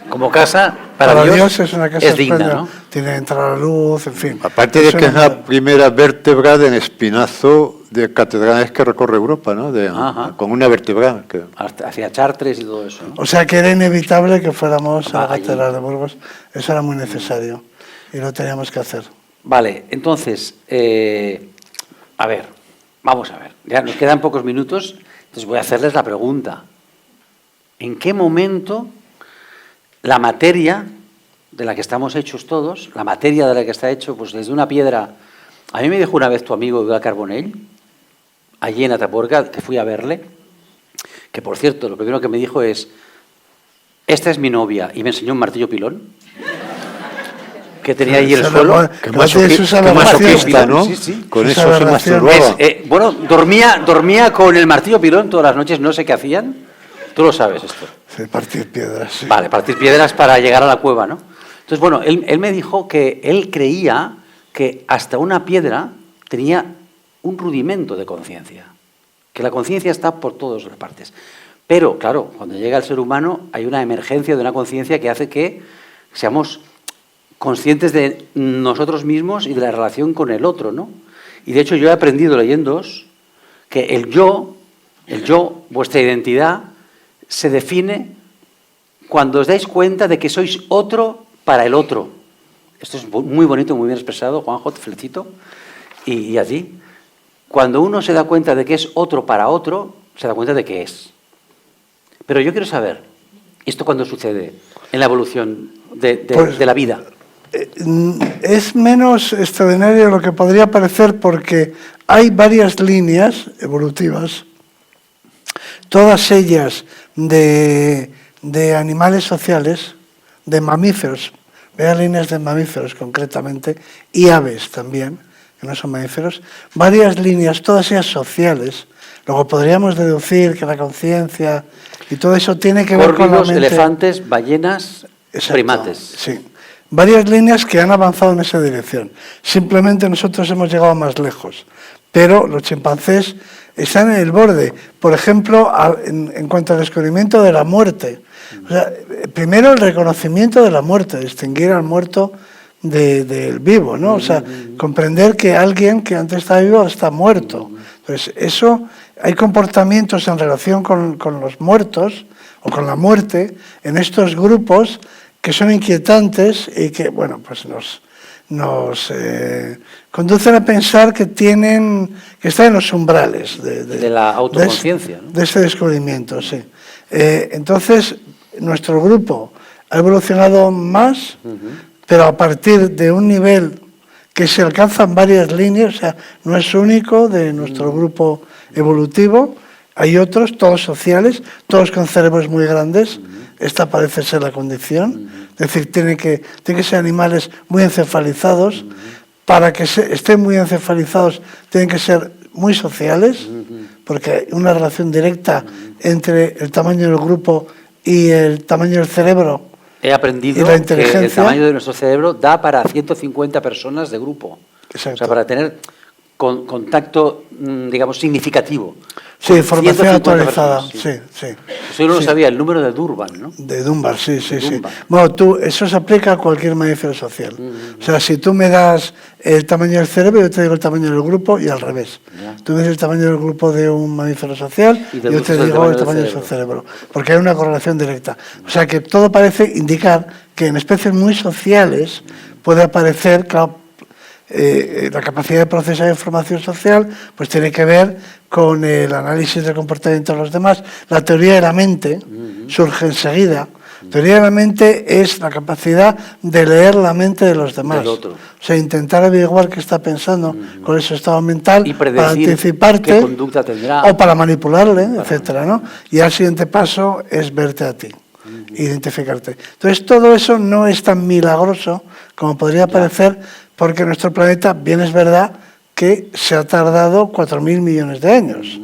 Como casa, para Dios, es una casa es digna, espléndida. ¿no? Tiene entrada a la luz, en fin. Aparte de que es la primera vértebra del espinazo de catedrales que recorre Europa, ¿no? Ajá. Con una vértebra. Hacia Chartres y todo eso, ¿no? O sea que era inevitable que fuéramos a la Allí. Catedral de Burgos. Eso era muy necesario y lo teníamos que hacer. Vale, entonces, a ver, vamos a ver. Ya nos quedan pocos minutos, entonces voy a hacerles la pregunta. ¿En qué momento la materia de la que estamos hechos todos, la materia de la que está hecho, pues desde una piedra... A mí me dijo una vez tu amigo Eduardo Carbonell, allí en Atapuerca, que fui a verle, que por cierto, lo primero que me dijo es, esta es mi novia, y me enseñó un martillo pilón, que tenía allí el suelo. Qué Qué masoquista, ¿no? Sí, sí. Con Esa eso se aberración. masturbaba. Bueno, dormía con el martillo pilón todas las noches, no sé qué hacían. Tú lo sabes esto. Sí, partir piedras. Sí. Vale, partir piedras para llegar a la cueva, ¿no? Entonces, bueno, él me dijo que él creía que hasta una piedra tenía un rudimento de conciencia, que la conciencia está por todas las partes. Pero, claro, cuando llega el ser humano hay una emergencia de una conciencia que hace que seamos conscientes de nosotros mismos y de la relación con el otro, ¿no? Y de hecho yo he aprendido leyéndoos que el yo, vuestra identidad, se define cuando os dais cuenta de que sois otro para el otro. Esto es muy bonito, muy bien expresado, Juanjo, te felicito. Y a ti. Cuando uno se da cuenta de que es otro para otro, se da cuenta de que es. Pero yo quiero saber, ¿esto cuándo sucede en la evolución de la vida? Es menos extraordinario de lo que podría parecer porque hay varias líneas evolutivas, todas ellas de animales sociales, de mamíferos, varias líneas de mamíferos concretamente, y aves también, que no son mamíferos, varias líneas, todas ellas sociales. Luego podríamos deducir que la conciencia y todo eso tiene que ver con la Córvidos, mente. elefantes, ballenas, Exacto, primates. Sí. Varias líneas que han avanzado en esa dirección. Simplemente nosotros hemos llegado más lejos. pero los chimpancés están en el borde. Por ejemplo, en cuanto al descubrimiento de la muerte. O sea, primero el reconocimiento de la muerte, distinguir al muerto del vivo, ¿no? O sea, comprender que alguien que antes estaba vivo está muerto. Entonces, eso, hay comportamientos en relación con los muertos o con la muerte en estos grupos que son inquietantes y que, bueno, pues nos conducen a pensar que están en los umbrales de la autoconciencia, ¿no? De ese descubrimiento, sí. Entonces, nuestro grupo ha evolucionado más, pero a partir de un nivel que se alcanza en varias líneas, o sea, no es único de nuestro grupo evolutivo, hay otros, todos sociales, todos con cerebros muy grandes, esta parece ser la condición, es decir, tiene que ser animales muy encefalizados, para que estén muy encefalizados tienen que ser muy sociales, porque hay una relación directa entre el tamaño del grupo y el tamaño del cerebro. He aprendido que el tamaño de nuestro cerebro da para 150 personas de grupo. Exacto. O sea, para tener contacto, digamos, significativo. Sí, información actualizada, sí. Eso yo no lo sabía, el número de Dunbar, ¿no? De Dunbar, sí. Bueno, eso se aplica a cualquier mamífero social. O sea, si tú me das el tamaño del cerebro, yo te digo el tamaño del grupo y al revés. Tú me das el tamaño del grupo de un mamífero social y yo te digo el tamaño de su cerebro. Porque hay una correlación directa. O sea, que todo parece indicar que en especies muy sociales puede aparecer, claro, la capacidad de procesar información social pues tiene que ver con el análisis del comportamiento de los demás. La teoría de la mente surge enseguida. La teoría de la mente es la capacidad de leer la mente de los demás. O sea, intentar averiguar qué está pensando con ese estado mental y predecir para anticiparte qué conducta tendrá. O para manipularle, etcétera, ¿no? Y el siguiente paso es verte a ti. Identificarte. Entonces, todo eso no es tan milagroso como podría parecer, porque nuestro planeta, bien es verdad, que se ha tardado 4.000 millones de años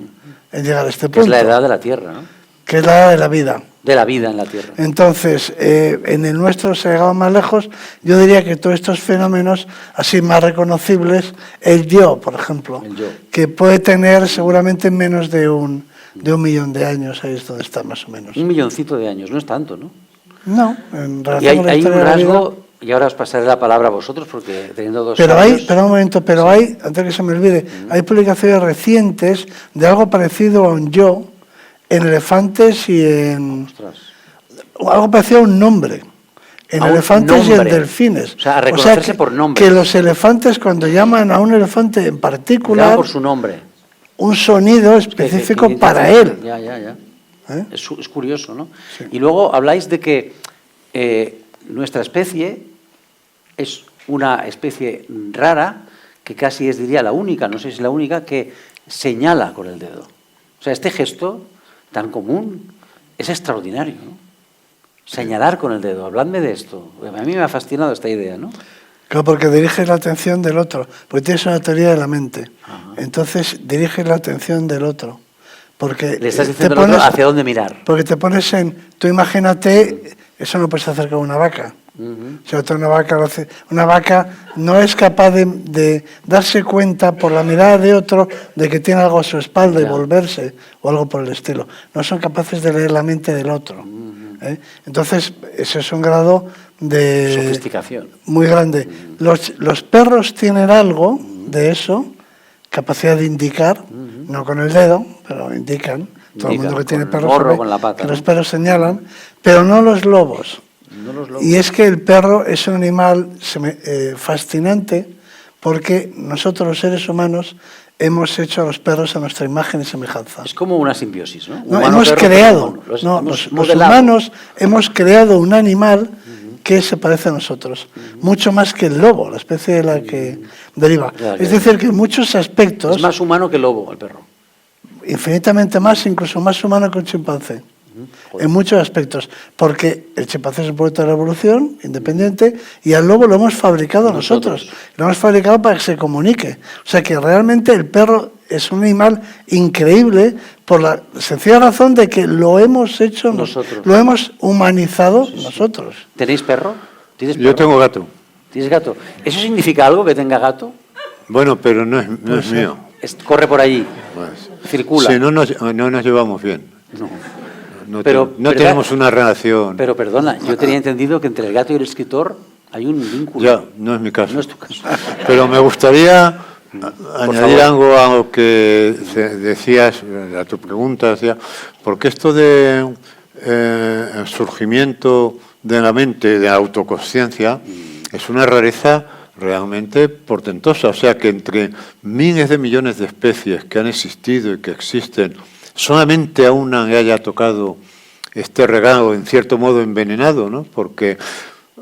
en llegar a este punto. Que es la edad de la Tierra, ¿no? Que es la edad de la vida. De la vida en la Tierra. Entonces, en el nuestro se ha llegado más lejos. Yo diría que todos estos fenómenos, así más reconocibles, el yo, por ejemplo, que puede tener seguramente menos de un millón de años, ahí es donde está más o menos. 1 milloncito de años, no es tanto, ¿no? No, en realidad. Y hay un rasgo, y ahora os pasaré la palabra a vosotros, porque teniendo dos pero años... espera un momento, hay, antes que se me olvide, hay publicaciones recientes de algo parecido a un yo en elefantes y en... Ostras. Algo parecido a un nombre. En elefantes y en delfines. O sea, a reconocerse por nombre. Que los elefantes, cuando llaman a un elefante en particular... Llaman por su nombre. Un sonido específico para él. Ya. Es curioso, ¿no? Sí. Y luego habláis de que nuestra especie es una especie rara, que casi es, diría, la única, no sé si la única, que señala con el dedo. O sea, este gesto tan común es extraordinario, ¿no? Señalar con el dedo. Habladme de esto. A mí me ha fascinado esta idea, ¿no? Claro, porque diriges la atención del otro, porque tienes una teoría de la mente. Ajá. Entonces diriges la atención del otro. Porque le estás diciendo al otro hacia dónde mirar. Porque te pones tú imagínate, eso no puedes hacer con una vaca. O sea, una vaca no es capaz de darse cuenta por la mirada de otro de que tiene algo a su espalda y volverse o algo por el estilo. No son capaces de leer la mente del otro. Entonces, ese es un grado de sofisticación muy grande. Los perros tienen algo de eso, capacidad de indicar, no con el dedo, pero indican. Todo el mundo que tiene perros sabe con la pata, que los perros señalan, pero no los lobos. Y es que el perro es un animal fascinante, porque nosotros los seres humanos hemos hecho a los perros a nuestra imagen y semejanza. Es como una simbiosis, ¿no? No, los humanos hemos creado un animal que se parece a nosotros, mucho más que el lobo, la especie de la que deriva. Es decir, que en muchos aspectos... Es más humano que el lobo, el perro. Infinitamente más, incluso más humano que un chimpancé. En muchos aspectos, porque el chimpancé es un producto de la evolución independiente y al lobo lo hemos fabricado nosotros. Lo hemos fabricado para que se comunique. O sea que realmente el perro es un animal increíble por la sencilla razón de que lo hemos hecho nosotros. Lo hemos humanizado nosotros. ¿Tenéis perro? ¿Tienes perro? Yo tengo gato. ¿Tienes gato? ¿Eso significa algo que tenga gato? Bueno, pero no es mío. corre por allí, circula. Sí, no nos llevamos bien. No. No tenemos una relación. Pero perdona, yo tenía entendido que entre el gato y el escritor hay un vínculo. Ya, no es mi caso. No es tu caso. Pero me gustaría añadir favor. algo a lo que decías, a tu pregunta, decía, porque esto de el surgimiento de la mente, de la autoconsciencia, es una rareza realmente portentosa. O sea, que entre miles de millones de especies que han existido y que existen, solamente a una le haya tocado este regalo, en cierto modo envenenado, ¿no? Porque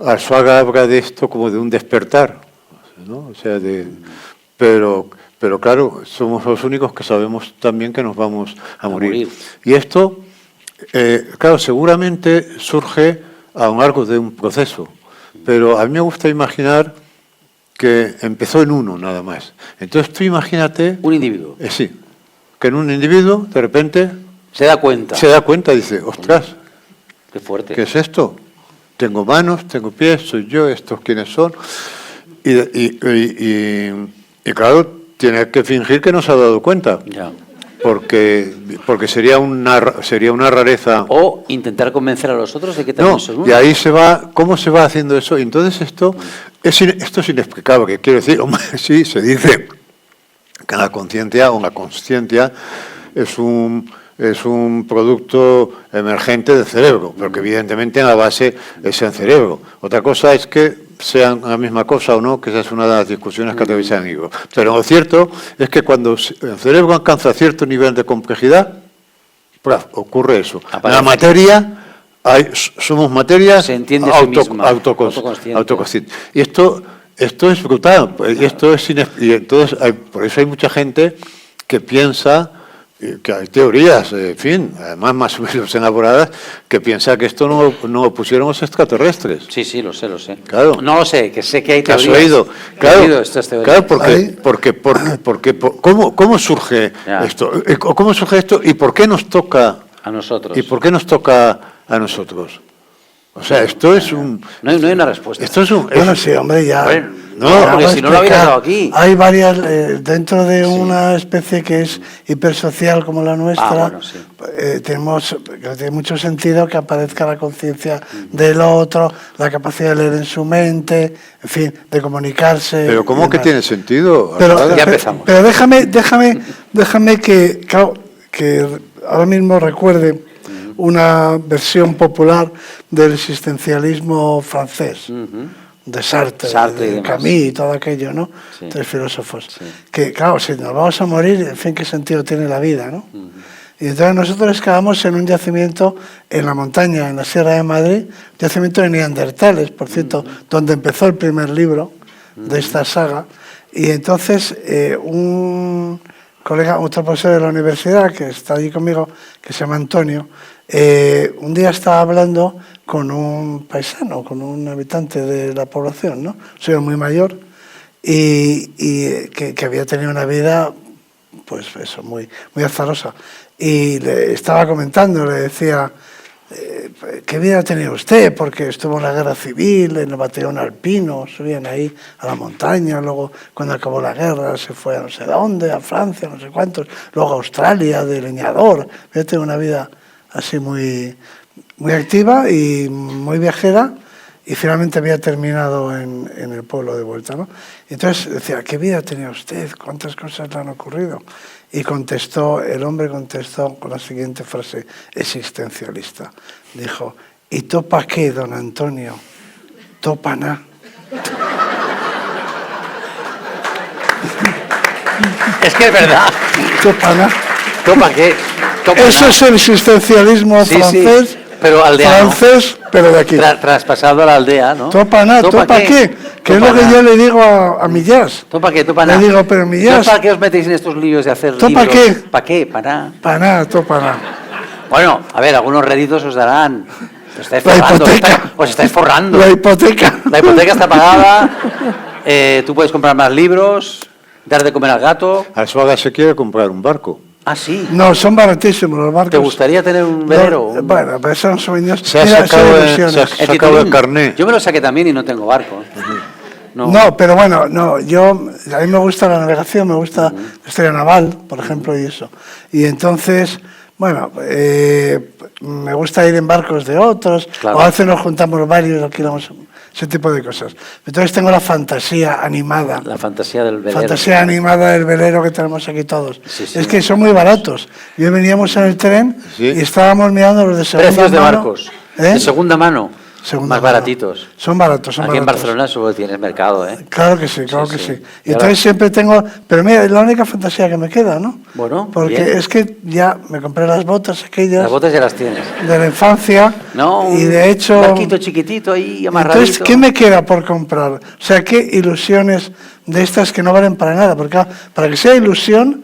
Arzuaga habla de esto como de un despertar, ¿no? O sea, pero claro, somos los únicos que sabemos también que nos vamos a morir. Y esto, claro, seguramente surge a lo largo de un proceso, pero a mí me gusta imaginar que empezó en uno nada más. Entonces tú imagínate... Un individuo. Sí, que en un individuo, de repente... Se da cuenta. Dice, ostras, qué fuerte. ¿Qué es esto? Tengo manos, tengo pies, soy yo, ¿estos quiénes son? Y claro, tiene que fingir que no se ha dado cuenta. Ya. Porque sería una rareza. O intentar convencer a los otros de que también son uno. Y ahí se va, ¿cómo se va haciendo eso? Y entonces esto es inexplicable. Quiero decir, sí, se dice que la conciencia o la consciencia es un producto emergente del cerebro, pero que evidentemente en la base es el cerebro. Otra cosa es que sean la misma cosa o no, que esa es una de las discusiones que atraviesan el libro. Pero lo cierto es que cuando el cerebro alcanza cierto nivel de complejidad, ocurre eso. Aparece. La materia, somos materias autoconscientes. Y esto es brutal. Y entonces por eso hay mucha gente que piensa, que hay teorías, en fin, además más o menos elaboradas, que piensa que esto no lo pusieron los extraterrestres. Sí, lo sé. Claro. No lo sé, que sé que hay ¿Te has teorías. oído? He oído estas teorías. Claro, porque ¿cómo surge esto? ¿Cómo surge esto y por qué nos toca a nosotros? ¿Y por qué nos toca a nosotros? O sea, esto es un... No hay una respuesta. Esto es un... Bueno, sí, hombre, ya... Bueno, no, porque si no lo hubieras dado aquí. Hay varias, dentro de una especie que es hipersocial como la nuestra, tiene mucho sentido que aparezca la conciencia del otro, la capacidad de leer en su mente, en fin, de comunicarse. Pero ¿cómo que tiene sentido? Pero, ya empezamos. Pero déjame que, claro, que ahora mismo recuerde una versión popular del existencialismo francés. De Sartre de Camus y todo aquello, ¿no? Sí. Tres filósofos. Sí. Que, claro, si nos vamos a morir, en fin, ¿qué sentido tiene la vida, no? Y entonces nosotros excavamos en un yacimiento en la montaña, en la Sierra de Madrid, un yacimiento de neandertales, por cierto, donde empezó el primer libro de esta saga. Y entonces un colega, otro profesor de la universidad, que está allí conmigo, que se llama Antonio, un día estaba hablando con un paisano, con un habitante de la población, ¿no? Un señor muy mayor y que había tenido una vida, pues eso, muy azarosa. Y le estaba comentando, le decía, ¿qué vida ha tenido usted? Porque estuvo en la guerra civil, en el batallón alpino, subían ahí a la montaña, luego cuando acabó la guerra se fue a no sé dónde, a Francia, no sé cuántos, luego a Australia, de leñador. Había tenido una vida así muy activa y muy viajera, y finalmente había terminado en el pueblo de vuelta, ¿no? Entonces decía, ¿qué vida tenía usted? ¿Cuántas cosas le han ocurrido? Y el hombre contestó con la siguiente frase existencialista. Dijo, ¿y topa qué, don Antonio? Topa na. Es que es verdad. Topa na. ¿Topa qué? Eso es el existencialismo francés. Sí. Pero aldeano. Francés, pero de aquí. Traspasado a la aldea, ¿no? Topa nada, ¿topa qué? Que es lo que yo le digo a Millás. ¿Topa qué? Topa nada. Le digo, pero Millás... ¿Para qué os metéis en estos líos de hacer ¿Topa libros? qué? ¿Para qué? Para nada. Para nada, topa nada. Bueno, a ver, algunos réditos os darán. Os estáis forrando. Os estáis forrando. La hipoteca. La hipoteca está pagada. Tú puedes comprar más libros, dar de comer al gato. Arzuaga se quiere comprar un barco. Ah, sí. No, son baratísimos los barcos. ¿Te gustaría tener un velero? No, bueno, pero esos son sueños. Se ha sacado el carné. Yo me lo saqué también y no tengo barco. No, pero bueno, no, a mí me gusta la navegación, me gusta la historia naval, por ejemplo, y eso. Y entonces, bueno, me gusta ir en barcos de otros, Claro. o a veces nos juntamos varios, alquilamos ese tipo de cosas. Entonces tengo la fantasía animada. La fantasía del velero. Fantasía animada del velero que tenemos aquí todos. Sí, sí. Es que son muy baratos. Yo veníamos en el tren Sí. y estábamos mirando los de segunda Precios de mano. barcos. ¿Eh? De segunda mano. Segunda más mano. baratitos. Son baratos, son Aquí en baratos. Barcelona solo tienes mercado, ¿eh? Claro que sí, claro Sí, que sí. sí. Y Y entonces ahora- siempre tengo... Pero mira, es la única fantasía que me queda, ¿no? Bueno, Porque bien. es que ya me compré las botas aquellas Las botas ya las tienes. de la infancia. No, y de hecho... un barquito chiquitito ahí, amarradito. Entonces, ¿qué me queda por comprar? O sea, ¿qué ilusiones de estas que no valen para nada? Porque claro, para que sea ilusión,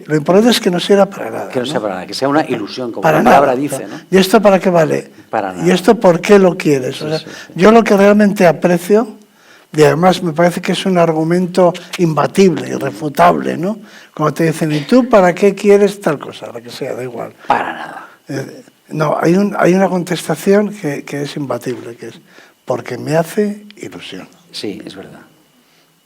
lo importante es que no sirva para nada. Que no sea para nada, que sea una ilusión, como Para la nada. palabra dice, ¿no? ¿Y esto para qué vale? Para nada. ¿Y esto por qué lo quieres? O sea, sí. Yo lo que realmente aprecio, y además me parece que es un argumento imbatible, irrefutable, ¿no? Como te dicen, ¿y tú para qué quieres tal cosa? La que sea, da igual. Para nada. No, hay una contestación que es imbatible, que es porque me hace ilusión. Sí, es verdad.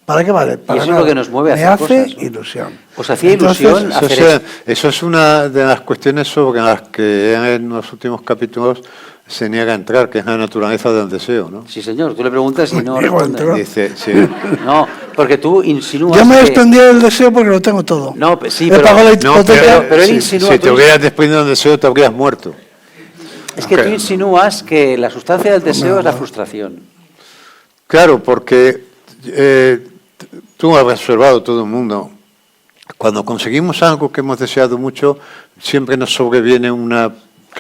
¿Para qué vale? Para eso es lo que nos mueve a me hacer hace cosas, ¿no? ilusión. ¿Os hacía Entonces, ilusión Eso, hacer sea, esto? eso es una de las cuestiones sobre las que en los últimos capítulos se niega a entrar, que es la naturaleza del deseo, ¿no? Sí, señor, tú le preguntas y no Niego a responde. entrar. Dice, sí. No, porque tú insinúas Yo me he que... desprendido del deseo porque lo tengo todo. No, sí, He pero... pagado la No, hipoteca. pero él si, insinúa si te tú- hubieras desprendido del deseo, te habrías muerto. Es que Ok. tú insinúas que la sustancia del deseo es la frustración. Claro, porque tú has observado todo el mundo. Cuando conseguimos algo que hemos deseado mucho, siempre nos sobreviene una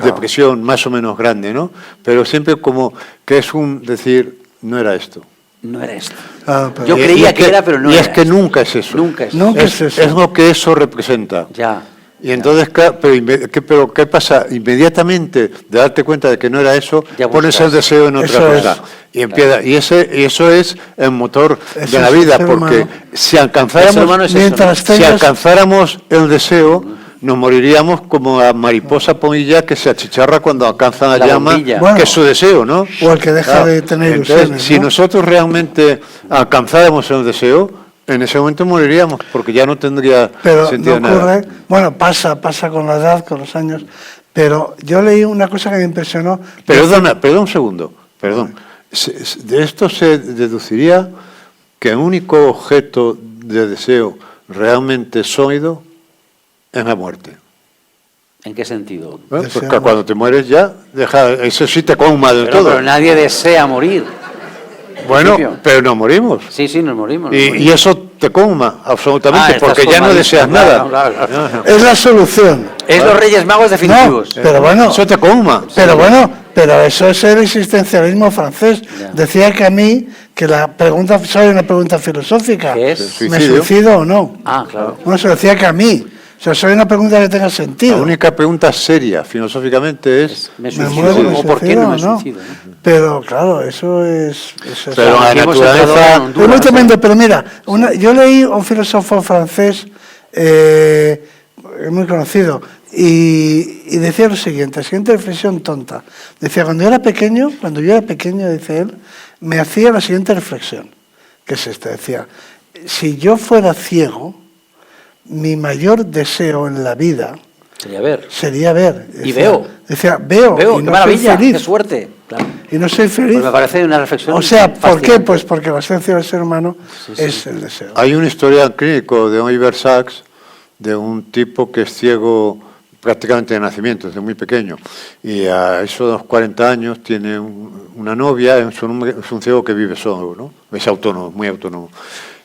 depresión más o menos grande, ¿no? Pero siempre como que es un decir, no era esto. No era esto. Ah, pero- Yo creía es que era, pero no y era es que esto. nunca es eso. Nunca es Nunca eso. es eso. Es lo que eso representa. Ya. Y entonces, claro, pero ¿qué pasa? Inmediatamente de darte cuenta de que no era eso, Ya pones buscas. el deseo en otra Eso cosa. es. Y empieza, y eso es el motor Eso de la es el vida, ser porque humano. si El alcanzáramos, ser humano es eso, mientras si tengas- alcanzáramos el deseo, nos moriríamos como la mariposa pomilla que se achicharra cuando alcanza la La llama, bombilla. Bueno. que es su deseo, ¿no? O el que deja de tener Entonces, ilusiones, si ¿no? nosotros realmente alcanzáramos el deseo, en ese momento moriríamos, porque ya no tendría Pero sentido no nada. ocurre, bueno, pasa con la edad, con los años, pero yo leí una cosa que me impresionó. Perdona un segundo, perdón. De esto se deduciría que el único objeto de deseo realmente sólido es la muerte. ¿En qué sentido? Porque Deseamos. cuando te mueres ya, eso sí te colma del todo. Pero nadie desea morir. Bueno, principio. pero no morimos. Sí, sí, nos morimos. Y eso te colma absolutamente, estás porque ya no colmadísimo, deseas claro, nada. claro. Es la solución. Es los Reyes Magos definitivos. No, pero bueno, Eso te colma. pero eso es el existencialismo francés. Ya. Decía que a mí, que la pregunta, soy una pregunta filosófica. ¿Qué es? ¿Me Suicidio. suicido o no? Ah, claro. Bueno, se decía que a mí. O sea, soy una pregunta que tenga La sentido. única pregunta seria, filosóficamente, es... Me ¿Me suicido. muero, me ¿O por qué no me suicido o suicido? ¿no? Pero claro, eso es... Pero la Aquí hemos entrado en naturaleza... Honduras, Es muy ¿no? tremendo, pero mira, yo leí un filósofo francés muy conocido y decía lo siguiente, siguiente reflexión tonta. Decía, cuando yo era pequeño, dice él, me hacía la siguiente reflexión, que es esta, decía, si yo fuera ciego, mi mayor deseo en la vida Sería ver. sería ver. Y Decía, veo. Decía, veo, Veo, y qué no maravilla, soy feliz. qué suerte. Claro. Y no soy feliz. Pues me parece una reflexión. O sea, ¿por qué? fascinante. Pues porque la esencia del ser humano Sí, sí. es el deseo. Hay un historial clínico de Oliver Sacks, de un tipo que es ciego prácticamente de nacimiento, desde muy pequeño. Y a eso de los 40 años tiene una novia, es un ciego que vive solo, ¿no? Es autónomo, muy autónomo.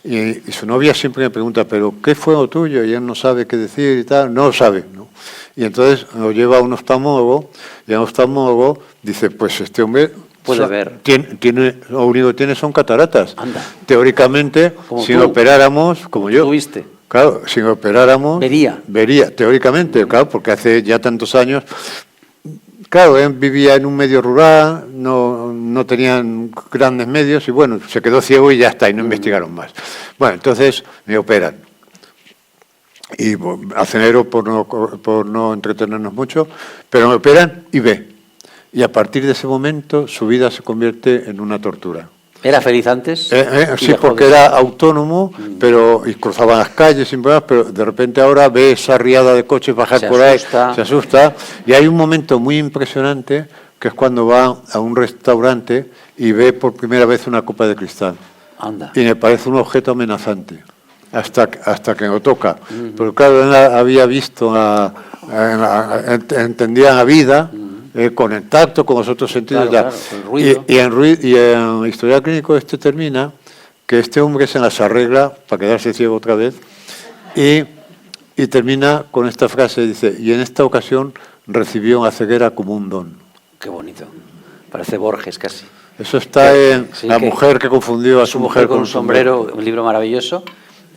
Y su novia siempre me pregunta, ¿pero qué fue lo tuyo? Y él no sabe qué decir y tal, no lo sabe, ¿no? Y entonces lo lleva a un oftalmólogo, y el oftalmólogo dice, pues este hombre... Puede ver. Lo único que tiene son cataratas. Anda. Teóricamente, Como si tú. lo operáramos, como yo... Tuviste. Claro, si lo operáramos... Vería. Vería, teóricamente, claro, porque hace ya tantos años... Claro, él vivía en un medio rural, no tenían grandes medios y bueno, se quedó ciego y ya está, y no investigaron más. Bueno, entonces me operan. Y acelero por no entretenernos mucho, pero me operan y ve. Y a partir de ese momento su vida se convierte en una tortura. ¿Era feliz antes? Sí, dejó porque de ser? era autónomo, y cruzaba las calles sin problemas, pero de repente ahora ve esa riada de coches bajar Se por asusta. ahí, se asusta, y hay un momento muy impresionante que es cuando va a un restaurante y ve por primera vez una copa de cristal. Anda. Y me parece un objeto amenazante, hasta que lo toca. Pero claro, él había visto, entendía la vida, con el tacto, con los otros sentidos. Claro, claro, el ruido. Y en historial clínico termina que este hombre se las arregla para quedarse ciego otra vez, y termina con esta frase, dice, y en esta ocasión recibió la ceguera como un don. Qué bonito. Parece Borges casi. Eso está en Sí, La mujer que confundió a su mujer con un sombrero, un libro maravilloso.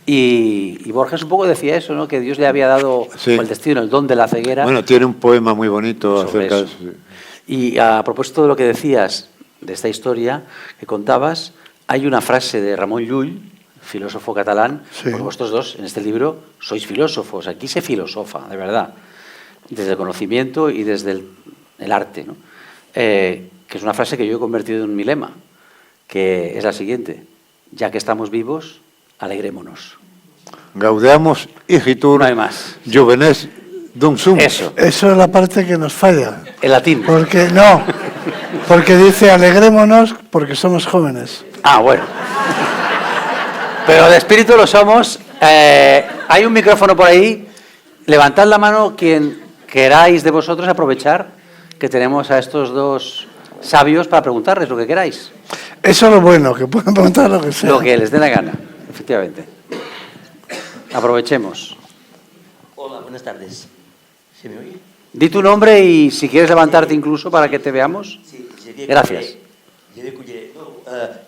Y Borges un poco decía eso, ¿no? Que Dios le había dado Sí. el destino, el don de la ceguera. Bueno, tiene un poema muy bonito sobre acerca de eso. eso. Y a propósito de lo que decías, de esta historia que contabas, hay una frase de Ramon Llull, filósofo catalán, Sí. porque vosotros dos en este libro sois filósofos, aquí se filosofa, de verdad, desde el conocimiento y desde el arte, ¿no? Que es una frase que yo he convertido en mi lema, que es la siguiente: ya que estamos vivos, alegrémonos. Gaudeamus igitur, No hay más. juvenes dum sum. Eso, Eso es la parte que nos falla. el latín. Porque dice alegrémonos porque somos jóvenes. Ah, bueno. Pero de espíritu lo somos. Hay un micrófono por ahí. Levantad la mano quien queráis de vosotros aprovechar que tenemos a estos dos sabios para preguntarles lo que queráis. Eso es lo bueno, que pueden preguntar lo que sea. Lo que les dé la gana, efectivamente. Aprovechemos. Hola, buenas tardes. ¿Se me oye? Di tu nombre y si quieres levantarte incluso para que te veamos. Sí, Gracias.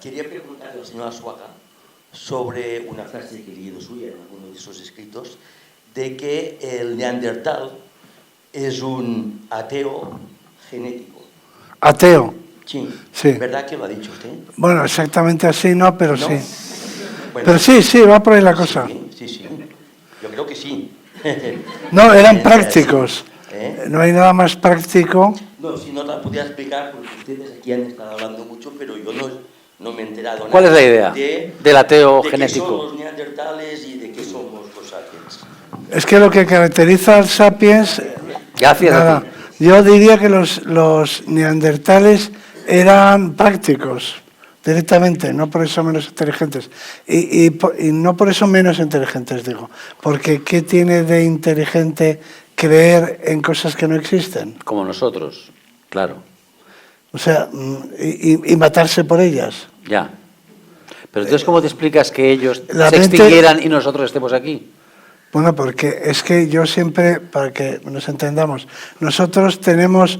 Quería preguntarle al señor Asuaga sobre una frase que he leído suya en alguno de sus escritos, de que el neandertal es un ateo genético. Ateo. Sí. Sí. ¿Verdad que lo ha dicho usted? Bueno, exactamente así no, pero ¿No? sí. Bueno, Pero sí, va por ahí la cosa. Sí. Yo creo que sí. No, eran prácticos. ¿Eh? No hay nada más práctico. No, si no te la podía explicar, porque ustedes aquí han estado hablando mucho, pero yo no me he enterado ¿Cuál es nada la idea del ateo genético? De qué son los neandertales y de qué somos los sapiens. Es que lo que caracteriza al sapiens... Gracias a Nada, ti. yo diría que los neandertales eran prácticos, directamente, no por eso menos inteligentes. Y no por eso menos inteligentes, digo. Porque ¿qué tiene de inteligente creer en cosas que no existen? Como nosotros, claro. O sea, y matarse por ellas. Ya. Pero entonces, ¿cómo te explicas que ellos La se mente- extinguieran y nosotros estemos aquí? Bueno, porque es que yo siempre, para que nos entendamos, nosotros tenemos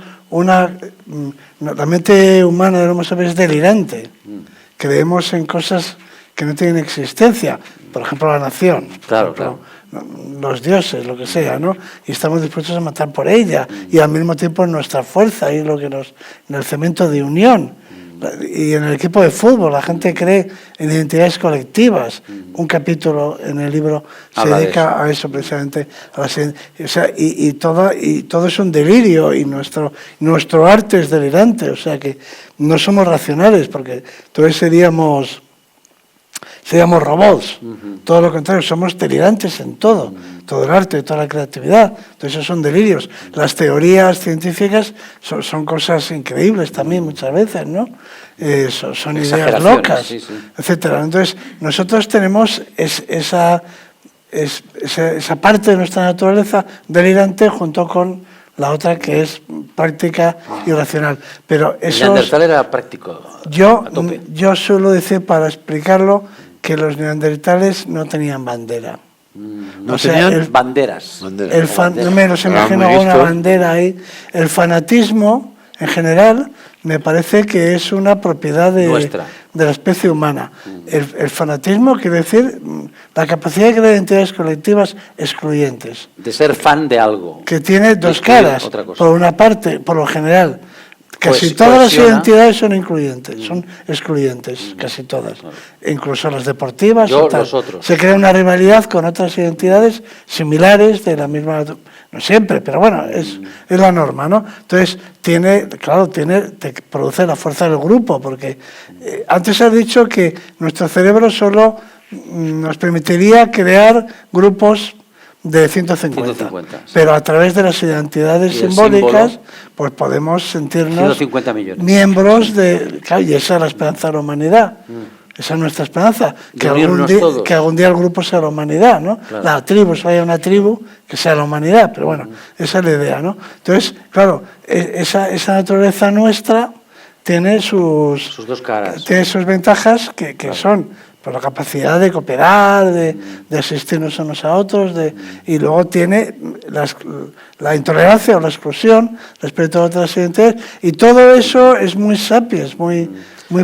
la mente humana del Homo sapiens es delirante. Creemos en cosas que no tienen existencia. Por ejemplo, la nación. Claro, por ejemplo, los dioses, lo que sea, ¿no? Y estamos dispuestos a matar por ella. Y al mismo tiempo nuestra fuerza y lo que en el cemento de unión. Y en el equipo de fútbol la gente cree en identidades colectivas. Un capítulo en el libro se Habla de dedica a eso precisamente. O sea, y todo es un delirio y nuestro arte es delirante. O sea que no somos racionales porque entonces seríamos robots. Todo lo contrario, somos delirantes en todo. Todo el arte, toda la creatividad. Entonces esos son delirios. Las teorías científicas son cosas increíbles también muchas veces, ¿no? Son ideas Exageraciones, locas, sí, sí. etcétera. Entonces nosotros tenemos esa parte de nuestra naturaleza delirante junto con la otra que es práctica y racional. Pero El eso neandertal era práctico. yo a tope. suelo decir, para explicarlo, que los neandertales no tenían bandera. No O sea, tenían Banderas. bandera. no me los imagino muy con una visto. bandera ahí. El fanatismo, en general, me parece que es una propiedad Nuestra. de la especie humana. El fanatismo quiere decir la capacidad de crear identidades colectivas excluyentes, De ser fan de algo. que tiene dos Excluir caras. otra cosa. Por una parte, por lo general, Casi Pues, todas las cohesiona. identidades son incluyentes, son excluyentes, casi todas. Incluso las deportivas. Yo, o tal. los otros. Se crea una rivalidad con otras identidades similares de la misma, no siempre, pero bueno, es la norma, ¿no? Entonces, te produce la fuerza del grupo, porque antes has dicho que nuestro cerebro solo nos permitiría crear grupos de 150, 150, sí. pero a través de las identidades Y el simbólicas, símbolo, pues podemos sentirnos 150 millones. miembros de... Claro, y esa es la esperanza de la humanidad. Esa es nuestra esperanza, De unirnos todos. que algún día el grupo sea la humanidad, ¿no? Claro. La tribu, si haya una tribu, que sea la humanidad, pero bueno, esa es la idea, ¿no? Entonces, claro, esa naturaleza nuestra tiene sus Sus dos caras. tiene sus ventajas que son por la capacidad de cooperar, de asistirnos unos a otros, y luego tiene la intolerancia o la exclusión respecto a otras identidades, y todo eso es muy sapiens, muy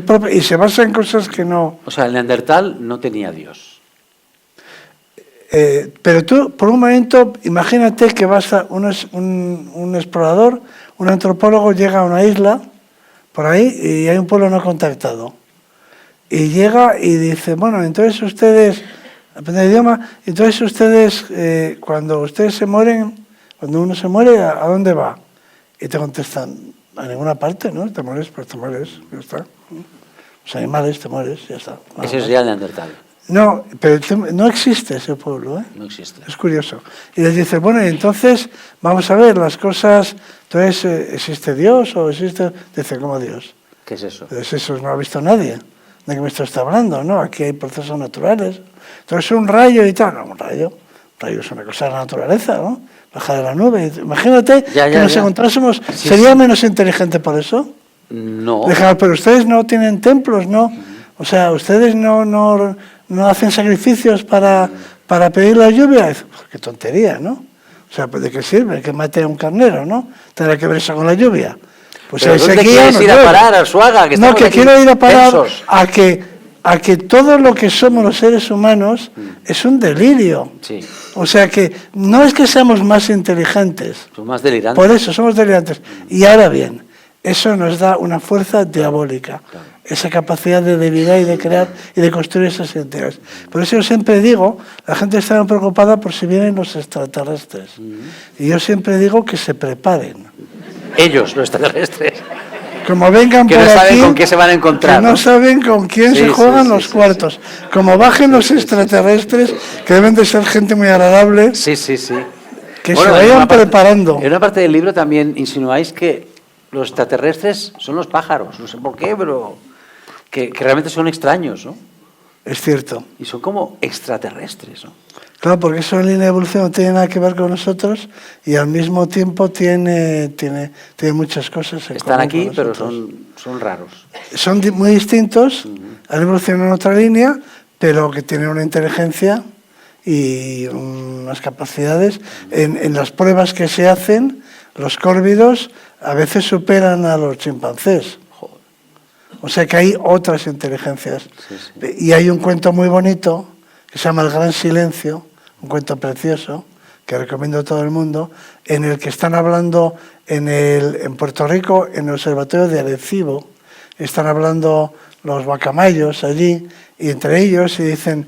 propio, y se basa en cosas que no... O sea, el Neandertal no tenía Dios. Pero tú, por un momento, imagínate que vas a un explorador, un antropólogo llega a una isla, por ahí, y hay un pueblo no contactado. Y llega y dice, bueno, entonces ustedes, aprende el idioma, entonces ustedes, cuando ustedes se mueren, cuando uno se muere, ¿a dónde va? Y te contestan, a ninguna parte, ¿no? Te mueres, pues te mueres, ya está. Los animales, te mueres, ya está. Nada Ese más. sería el Neandertal. No, pero no existe ese pueblo, ¿eh? No existe. Es curioso. Y les dice, bueno, y entonces, vamos a ver, las cosas, entonces, ¿existe Dios o existe...? Dice, ¿cómo Dios? ¿Qué es eso? Pues eso no lo ha visto nadie. ¿De qué me está hablando? ¿No? Aquí hay procesos naturales. Entonces, un rayo y tal. No, un rayo es una cosa de la naturaleza, ¿no? Baja de la nube. Imagínate que nos encontrásemos... Sí, ¿Sería sí. menos inteligente por eso? No. Deja, pero ustedes no tienen templos, ¿no? O sea, ustedes no hacen sacrificios para pedir la lluvia. Pues, qué tontería, ¿no? O sea, pues, ¿de qué sirve? Que mate a un carnero, ¿no? Tendrá que ver eso con la lluvia. Pues ¿Pero ahí dónde seguía, quieres no ir a llueve. parar, Arzuaga? Que No, estamos que aquí quiero ir a parar tensos. a que todo lo que somos los seres humanos es un delirio. Sí, O sea que no es que seamos más inteligentes, son más delirantes. por eso somos delirantes. Y ahora bien, eso nos da una fuerza diabólica, esa capacidad de delirar y de crear y de construir esas identidades. Por eso yo siempre digo, la gente está preocupada por si vienen los extraterrestres. Y yo siempre digo que se preparen. Ellos, los extraterrestres. Como vengan Que por no saben aquí, con qué se van a encontrar, que no ¿no? saben con quién Sí, se juegan sí, los sí, cuartos. Como bajen los extraterrestres, que deben de ser gente muy agradable, Sí, sí, sí. que Bueno, se en vayan una parte- preparando. En una parte del libro también insinuáis que los extraterrestres son los pájaros. No sé por qué, pero que realmente son extraños, ¿no? Es cierto. Y son como extraterrestres, ¿no? Claro, porque eso en línea de evolución no tiene nada que ver con nosotros y al mismo tiempo tiene muchas cosas en Están común aquí, con pero nosotros. son raros. Son muy distintos, han evolucionado en otra línea, pero que tienen una inteligencia y unas capacidades. En las pruebas que se hacen, los córvidos a veces superan a los chimpancés. Joder. O sea que hay otras inteligencias. Sí, sí. Y hay un cuento muy bonito que se llama El Gran Silencio, un cuento precioso que recomiendo a todo el mundo, en el que están hablando en Puerto Rico, en el observatorio de Arecibo, están hablando los guacamayos allí, y entre ellos y dicen,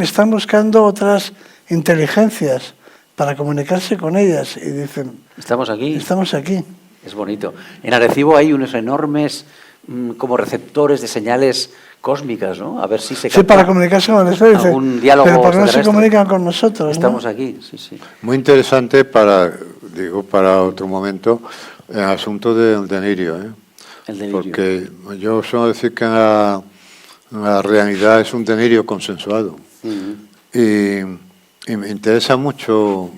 están buscando otras inteligencias para comunicarse con ellas, y dicen, Estamos aquí. estamos aquí. Es bonito. En Arecibo hay unos enormes como receptores de señales cósmicas, ¿no? A ver si se Sí, capta para comunicarse con el dice, algún diálogo pero ¿por qué no se extraterrestre. comunican con nosotros? Estamos ¿no? aquí, sí, sí. Muy interesante para otro momento, el asunto del delirio, ¿eh? El delirio. Porque yo suelo decir que la realidad es un delirio consensuado. Y me interesa mucho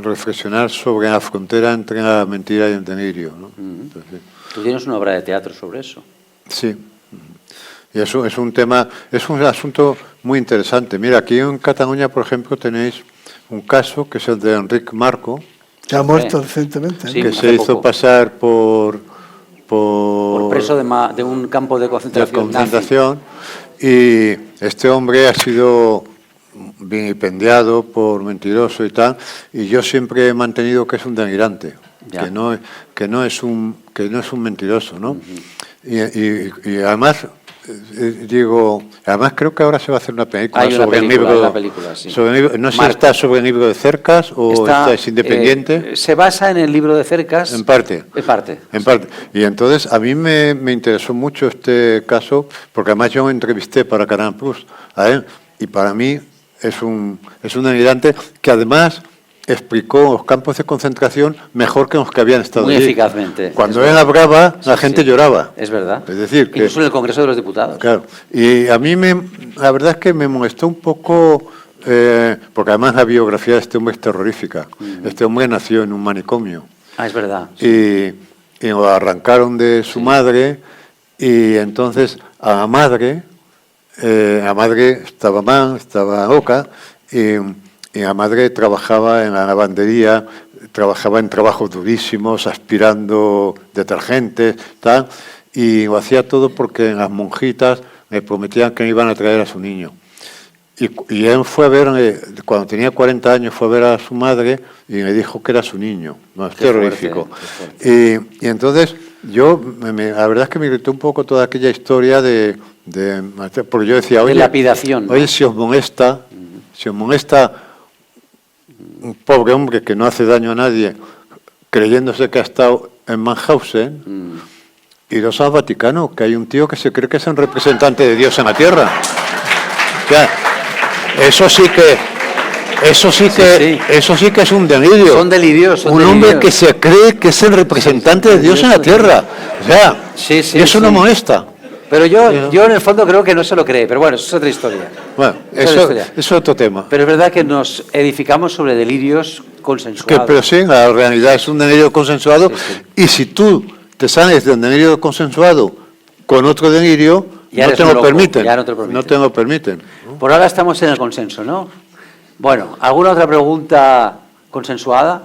reflexionar sobre la frontera entre la mentira y el delirio, ¿no? Entonces, Tú tienes una obra de teatro sobre eso. sí. Y eso es un tema, es un asunto muy interesante. Mira, aquí en Cataluña, por ejemplo, tenéis un caso que es el de Enric Marco, Que ha muerto recientemente. Sí, que hace se hizo poco. pasar por Preso de un campo de de concentración. concentración, y este hombre ha sido vilipendiado por mentiroso y tal, y yo siempre he mantenido que es un delirante. Ya. que no es un mentiroso, ¿no? Y además además creo que ahora se va a hacer una película sobre el libro. Sí. No sé si está sobre el libro de Cercas o es independiente. Se basa en el libro de Cercas. En parte. En parte. En parte. Y entonces a mí me interesó mucho este caso, porque además yo me entrevisté para Canal Plus a él, y para mí es un emigrante que además explicó los campos de concentración mejor que los que habían estado muy allí. eficazmente. Cuando él hablaba, la gente lloraba. Es verdad. Es decir, que incluso en el Congreso de los Diputados. Claro. Y a mí la verdad es que me molestó un poco, porque además la biografía de este hombre es terrorífica. Este hombre nació en un manicomio. Es verdad. Y lo arrancaron de su madre, y entonces a la madre estaba mal, estaba loca, y la madre trabajaba en la lavandería, trabajaba en trabajos durísimos, aspirando detergentes, tal, y lo hacía todo porque las monjitas le prometían que me iban a traer a su niño. Y él fue a ver, cuando tenía 40 años, fue a ver a su madre y le dijo que era su niño. No, es terrorífico. Y entonces yo, la verdad es que me irritó un poco toda aquella historia porque yo decía, oye, de lapidación. Oye, si os molesta un pobre hombre que no hace daño a nadie, creyéndose que ha estado en Mauthausen, iros al Vaticano, que hay un tío que se cree que es un representante de Dios en la tierra. O sea, eso sí que es un delirio. Son delirios. Un hombre que se cree que es el representante de Dios en la tierra. O sea, y eso no molesta. Pero yo en el fondo creo que no se lo cree, pero bueno, eso es otra historia. Bueno, eso es otro tema. Pero es verdad que nos edificamos sobre delirios consensuados. Pero sí, la realidad es un delirio consensuado, y si tú te sales de un delirio consensuado con otro delirio, no te lo permiten. No te lo permiten. Por ahora estamos en el consenso, ¿no? Bueno, ¿alguna otra pregunta consensuada?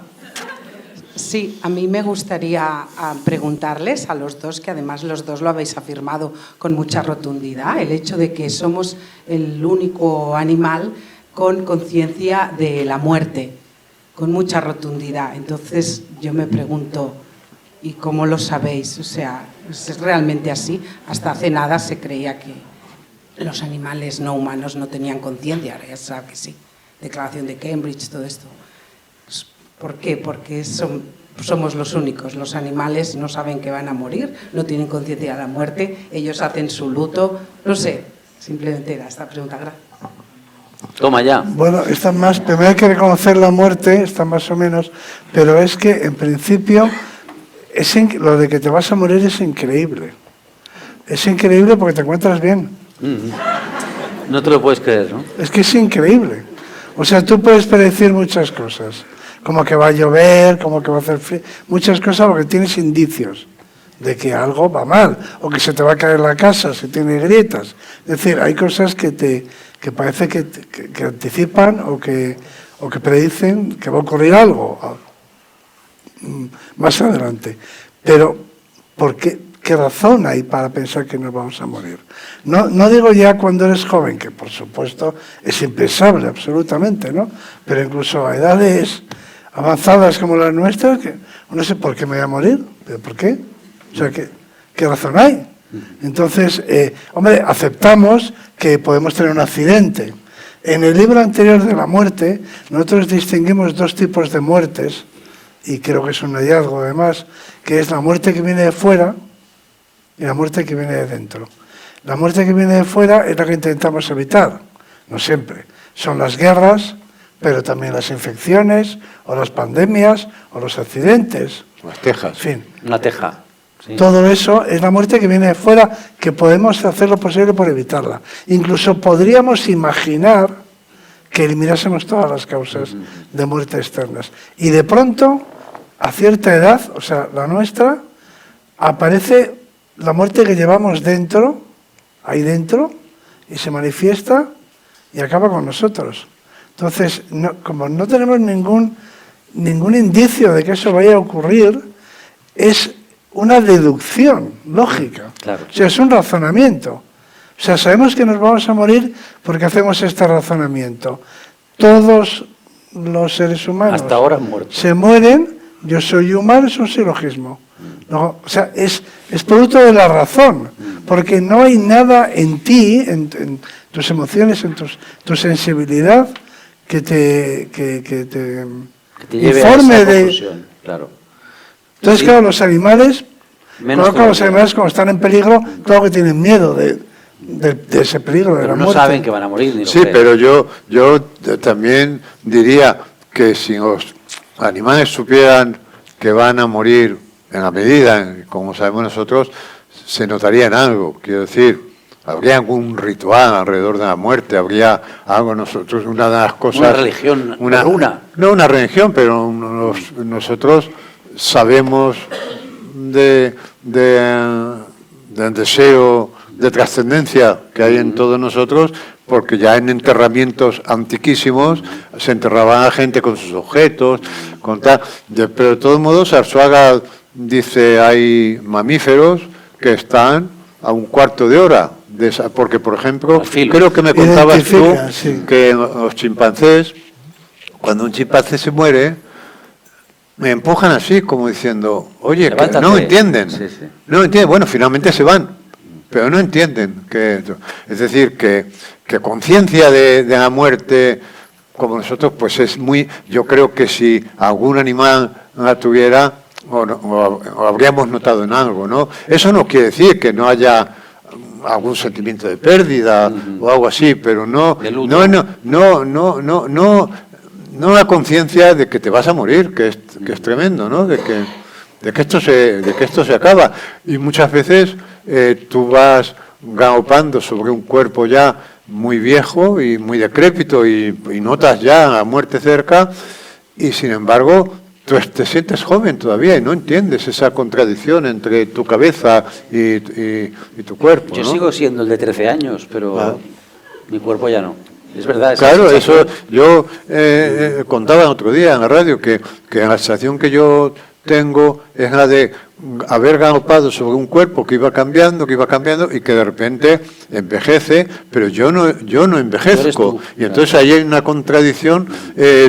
Sí, a mí me gustaría preguntarles a los dos, que además los dos lo habéis afirmado con mucha rotundidad, el hecho de que somos el único animal con conciencia de la muerte, con mucha rotundidad. Entonces yo me pregunto, ¿y cómo lo sabéis? O sea, ¿es realmente así? Hasta hace nada se creía que los animales no humanos no tenían conciencia, ahora ya se sabe que sí. Declaración de Cambridge, todo esto. ¿Por qué? Porque somos los únicos. Los animales no saben que van a morir, no tienen conciencia de la muerte, ellos hacen su luto. No sé, simplemente era esta pregunta. Toma ya. Bueno, está más, primero hay que reconocer la muerte, está más o menos, pero es que en principio lo de que te vas a morir es increíble. Es increíble porque te encuentras bien. No te lo puedes creer, ¿no? Es que es increíble. O sea, tú puedes predecir muchas cosas, como que va a llover, como que va a hacer frío, muchas cosas porque tienes indicios de que algo va mal, o que se te va a caer la casa si tiene grietas. Es decir, hay cosas que parece que anticipan o que predicen que va a ocurrir algo más adelante. Pero, ¿por qué? ¿Qué razón hay para pensar que nos vamos a morir? No digo ya cuando eres joven, que por supuesto es impensable, absolutamente, ¿no? Pero incluso a edades avanzadas como las nuestras, que no sé por qué me voy a morir, ¿pero por qué? O sea, ¿qué razón hay? Entonces, hombre, aceptamos que podemos tener un accidente. En el libro anterior de la muerte, nosotros distinguimos dos tipos de muertes, y creo que es un hallazgo además, que es la muerte que viene de fuera y la muerte que viene de dentro. La muerte que viene de fuera es la que intentamos evitar, no siempre. Son las guerras, pero también las infecciones, o las pandemias, o los accidentes. Las tejas. En fin. Una teja. Sí. Todo eso es la muerte que viene de fuera, que podemos hacer lo posible por evitarla. Incluso podríamos imaginar que eliminásemos todas las causas de muerte externas. Y de pronto, a cierta edad, o sea, la nuestra, aparece la muerte que llevamos dentro, ahí dentro, y se manifiesta y acaba con nosotros. Entonces, como no tenemos ningún indicio de que eso vaya a ocurrir, es una deducción lógica. Claro. O sea, es un razonamiento. O sea, sabemos que nos vamos a morir porque hacemos este razonamiento. Todos los seres humanos hasta ahora muertos se mueren yo soy humano, es un silogismo. No, o sea, es producto de la razón, porque no hay nada en ti, en tus emociones, en tu sensibilidad, que te lleve informe a esa de... conclusión, claro. Entonces, Sí. claro, los animales, Menos los todavía. animales como están en peligro, claro que tienen miedo de ese peligro, de Pero la no muerte. saben que van a morir ni lo Sí, creen. pero yo también diría que si los animales supieran que van a morir en la medida, como sabemos nosotros, se notaría en algo. Quiero decir, habría algún ritual alrededor de la muerte, habría algo nosotros, una de las cosas... Una religión, no una religión, pero nosotros sabemos del deseo de trascendencia que hay en todos nosotros, porque ya en enterramientos antiquísimos se enterraba a gente con sus objetos, con tal. Pero de todos modos, Arzuaga dice, hay mamíferos que están a un cuarto de hora, porque por ejemplo, Al filo. creo que me contabas tú Identifica, sí. que los chimpancés, cuando un chimpancé se muere, me empujan así, como diciendo, oye, que Levántate. no entienden. Sí, sí. No entienden. Bueno, finalmente se van, pero no entienden. Es decir, que conciencia de la muerte, como nosotros, pues es muy... Yo creo que si algún animal la tuviera, o habríamos notado en algo, ¿no? Eso no quiere decir que no haya algún sentimiento de pérdida o algo así, pero no De luto. no la conciencia de que te vas a morir, que es tremendo, ¿no? De que esto se acaba. Y muchas veces tú vas galopando sobre un cuerpo ya muy viejo y muy decrépito y notas ya la muerte cerca y sin embargo tú te sientes joven todavía y no entiendes esa contradicción entre tu cabeza y tu cuerpo, Yo ¿no? sigo siendo el de 13 años, pero Ah. mi cuerpo ya no. Es verdad. esa Claro, sensación. eso yo contaba el otro día en la radio que la sensación que yo tengo es la de haber galopado sobre un cuerpo que iba cambiando y que de repente envejece, pero yo no Tú eres envejezco. tú, Y entonces ahí hay una contradicción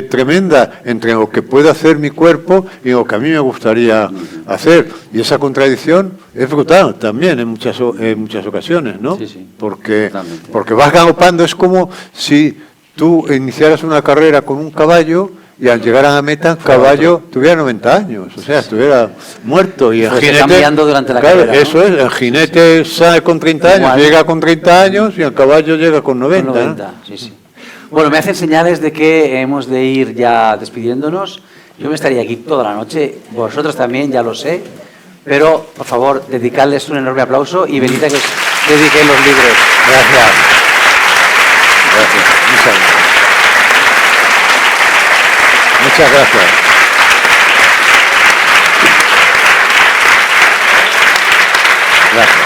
tremenda entre lo que puede hacer mi cuerpo y lo que a mí me gustaría hacer. Y esa contradicción es brutal también en muchas ocasiones, ¿no? Sí, sí, Porque totalmente. vas galopando, es como si tú iniciaras una carrera con un caballo y al llegar a la meta el caballo tuviera 90 años, o sea, estuviera muerto. Y el Fuese jinete, cambiando durante la claro, carrera, ¿no? eso es, el jinete sale con 30 años, Igual. llega con 30 años y el caballo llega con 90. Con 90, sí, sí. Bueno, me hacen señales de que hemos de ir ya despidiéndonos. Yo me estaría aquí toda la noche, vosotros también, ya lo sé, pero por favor, dedicarles un enorme aplauso y venid a que os dediquen los libros. Gracias. Gracias. Muchas gracias. Gracias.